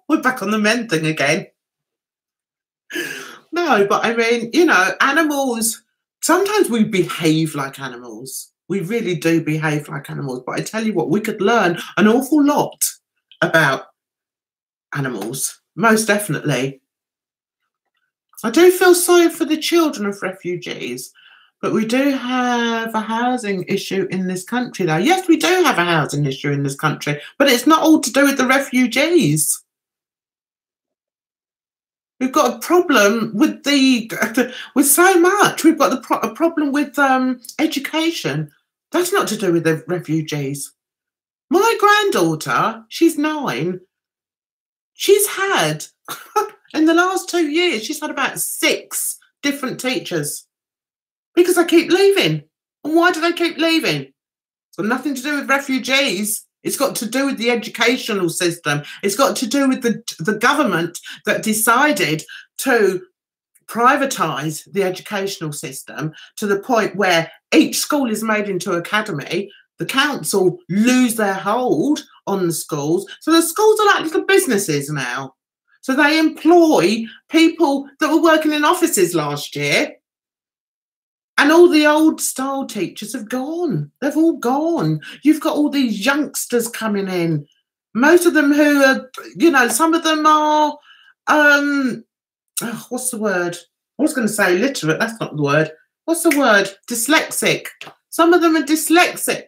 We're back on the men thing again. No, but I mean, you know, animals, sometimes we behave like animals. We really do behave like animals. But I tell you what, we could learn an awful lot about animals, most definitely. I do feel sorry for the children of refugees, but we do have a housing issue in this country, though. Yes, we do have a housing issue in this country, but it's not all to do with the refugees. We've got a problem with with so much. We've got a problem with education. That's not to do with the refugees. My granddaughter, she's 9. She's had, in the last 2 years, she's had about 6 different teachers because they keep leaving. And why do they keep leaving? It's got nothing to do with refugees. It's got to do with the educational system. It's got to do with the government that decided to privatise the educational system to the point where each school is made into an academy. The council lose their hold on the schools. So the schools are like little businesses now. So they employ people that were working in offices last year. And all the old style teachers have gone. They've all gone. You've got all these youngsters coming in. Most of them who are, you know, some of them are, what's the word? I was going to say literate. That's not the word. What's the word? Dyslexic. Some of them are dyslexic.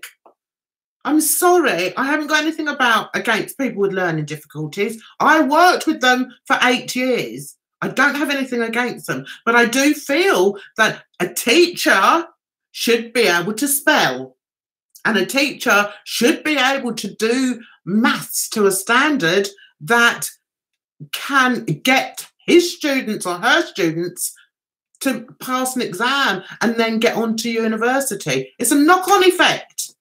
I'm sorry, I haven't got anything against people with learning difficulties. I worked with them for 8 years. I don't have anything against them, but I do feel that a teacher should be able to spell, and a teacher should be able to do maths to a standard that can get his students or her students to pass an exam and then get on to university. It's a knock-on effect.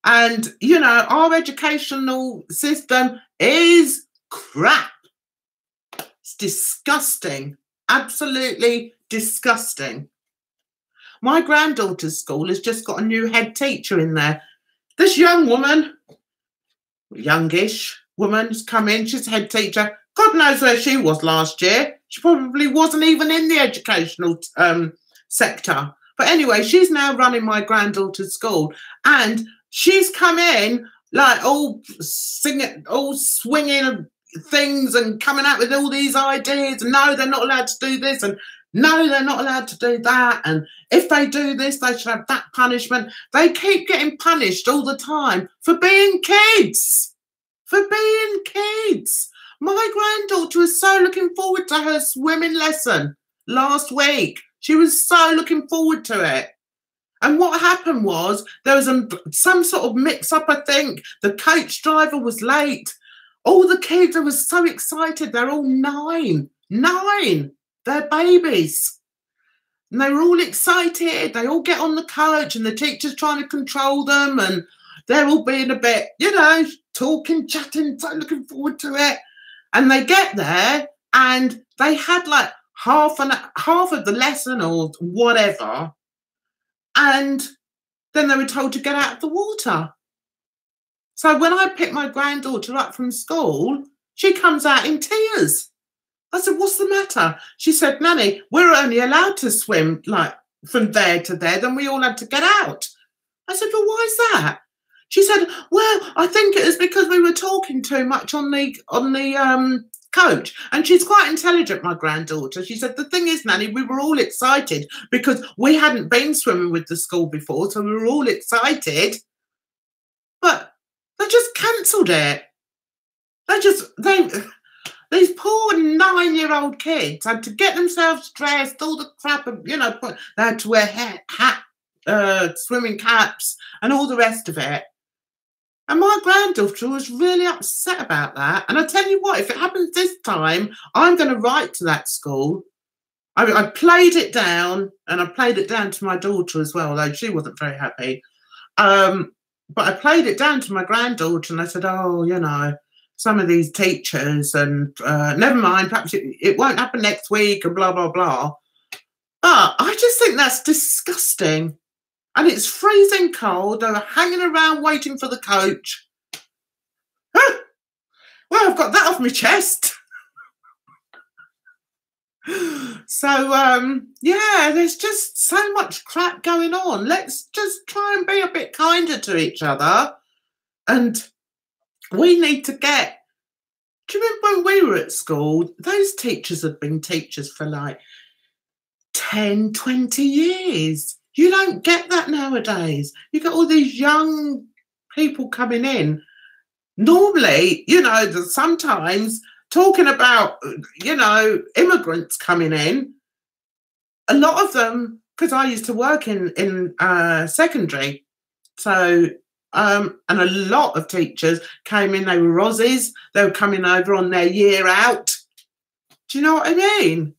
And, you know, our educational system is crap. It's disgusting. Absolutely disgusting. My granddaughter's school has just got a new head teacher in there. This young woman, youngish woman, has come in. She's head teacher. God knows where she was last year. She probably wasn't even in the educational sector. But anyway, she's now running my granddaughter's school. And she's come in like all singing, all swinging things and coming out with all these ideas. No, they're not allowed to do this. And no, they're not allowed to do that. And if they do this, they should have that punishment. They keep getting punished all the time for being kids. For being kids. My granddaughter was so looking forward to her swimming lesson last week. She was so looking forward to it. And what happened was there was some sort of mix-up, I think. The coach driver was late. All the kids, I was so excited. They're all 9. 9. They're babies. And they were all excited. They all get on the coach and the teacher's trying to control them. And they're all being a bit, you know, talking, chatting, so looking forward to it. And they get there and they had like half of the lesson or whatever. And then they were told to get out of the water. So when I picked my granddaughter up from school, she comes out in tears. I said, what's the matter? She said, Nanny, we're only allowed to swim like from there to there. Then we all had to get out. I said, well, why is that? She said, well, I think it is because we were talking too much on the coach. And she's quite intelligent, my granddaughter. She said, the thing is, Nanny, we were all excited because we hadn't been swimming with the school before. So we were all excited. But they just cancelled it. These poor 9-year-old kids had to get themselves dressed, all the crap, you know, they had to wear swimming caps and all the rest of it. And my granddaughter was really upset about that. And I tell you what, if it happens this time, I'm going to write to that school. I played it down, and I played it down to my daughter as well, although she wasn't very happy. But I played it down to my granddaughter, and I said, oh, you know, some of these teachers, and never mind, perhaps it won't happen next week, and blah, blah, blah. But I just think that's disgusting. And it's freezing cold. They were hanging around waiting for the coach. Well, I've got that off my chest. So, yeah, there's just so much crap going on. Let's just try and be a bit kinder to each other. And we need to get... Do you remember when we were at school? Those teachers have been teachers for like 10, 20 years. You don't get that nowadays. You get all these young people coming in. Normally, you know, sometimes talking about, you know, immigrants coming in, a lot of them, because I used to work in secondary, so, and a lot of teachers came in, they were Aussies, they were coming over on their year out. Do you know what I mean?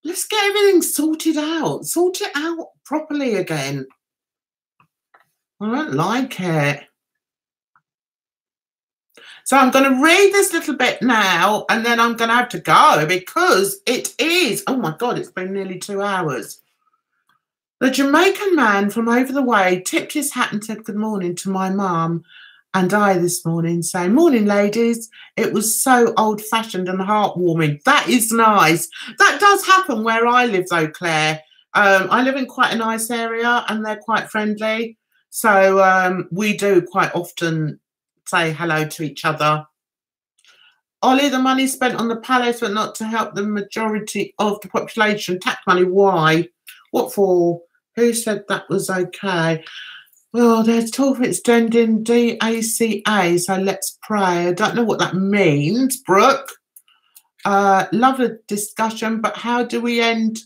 Let's get everything sorted out. Sort it out properly again. I don't like it. So I'm going to read this little bit now, and then I'm going to have to go because it is, oh my God, it's been nearly 2 hours. The Jamaican man from over the way tipped his hat and said good morning to my mum and I this morning, saying, morning, ladies. It was so old-fashioned and heartwarming. That is nice. That does happen where I live, though, Claire. I live in quite a nice area and they're quite friendly. So we do quite often say hello to each other. Ollie, the money spent on the palace but not to help the majority of the population. Tax money, why? What for? Who said that was okay? Well, there's talk of extending DACA, so let's pray. I don't know what that means, Brooke. Love a discussion, but how do we end?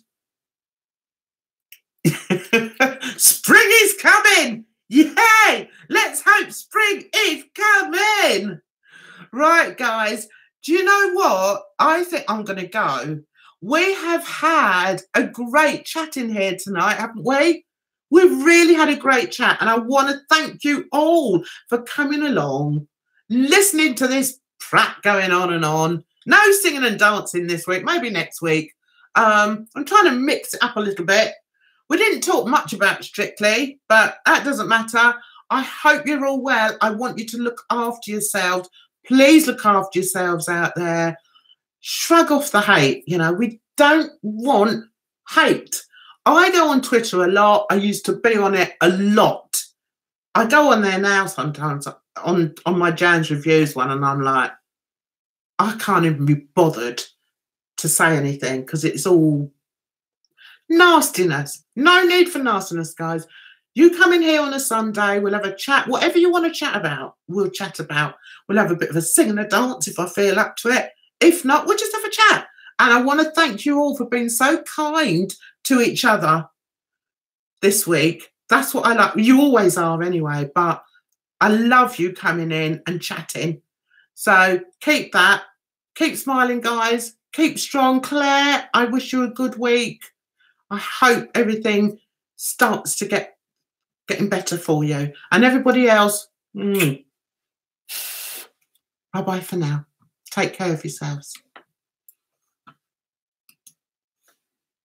Spring is coming! Yay! Let's hope spring is coming! Right, guys, do you know what? I think I'm going to go. We have had a great chat in here tonight, haven't we? We've really had a great chat, and I want to thank you all for coming along, listening to this prat going on and on. No singing and dancing this week, maybe next week. I'm trying to mix it up a little bit. We didn't talk much about Strictly, but that doesn't matter. I hope you're all well. I want you to look after yourselves. Please look after yourselves out there. Shrug off the hate. You know, we don't want hate. I go on Twitter a lot. I used to be on it a lot. I go on there now sometimes on my Jan's Reviews one, and I'm like, I can't even be bothered to say anything because it's all nastiness. No need for nastiness, guys. You come in here on a Sunday, we'll have a chat. Whatever you want to chat about, we'll chat about. We'll have a bit of a sing and a dance if I feel up to it. If not, we'll just have a chat. And I want to thank you all for being so kind to each other this week. That's what I like. You always are anyway, but I love you coming in and chatting. So keep that. Keep smiling, guys. Keep strong. Claire, I wish you a good week. I hope everything starts to getting better for you. And everybody else, bye-bye for now. Take care of yourselves.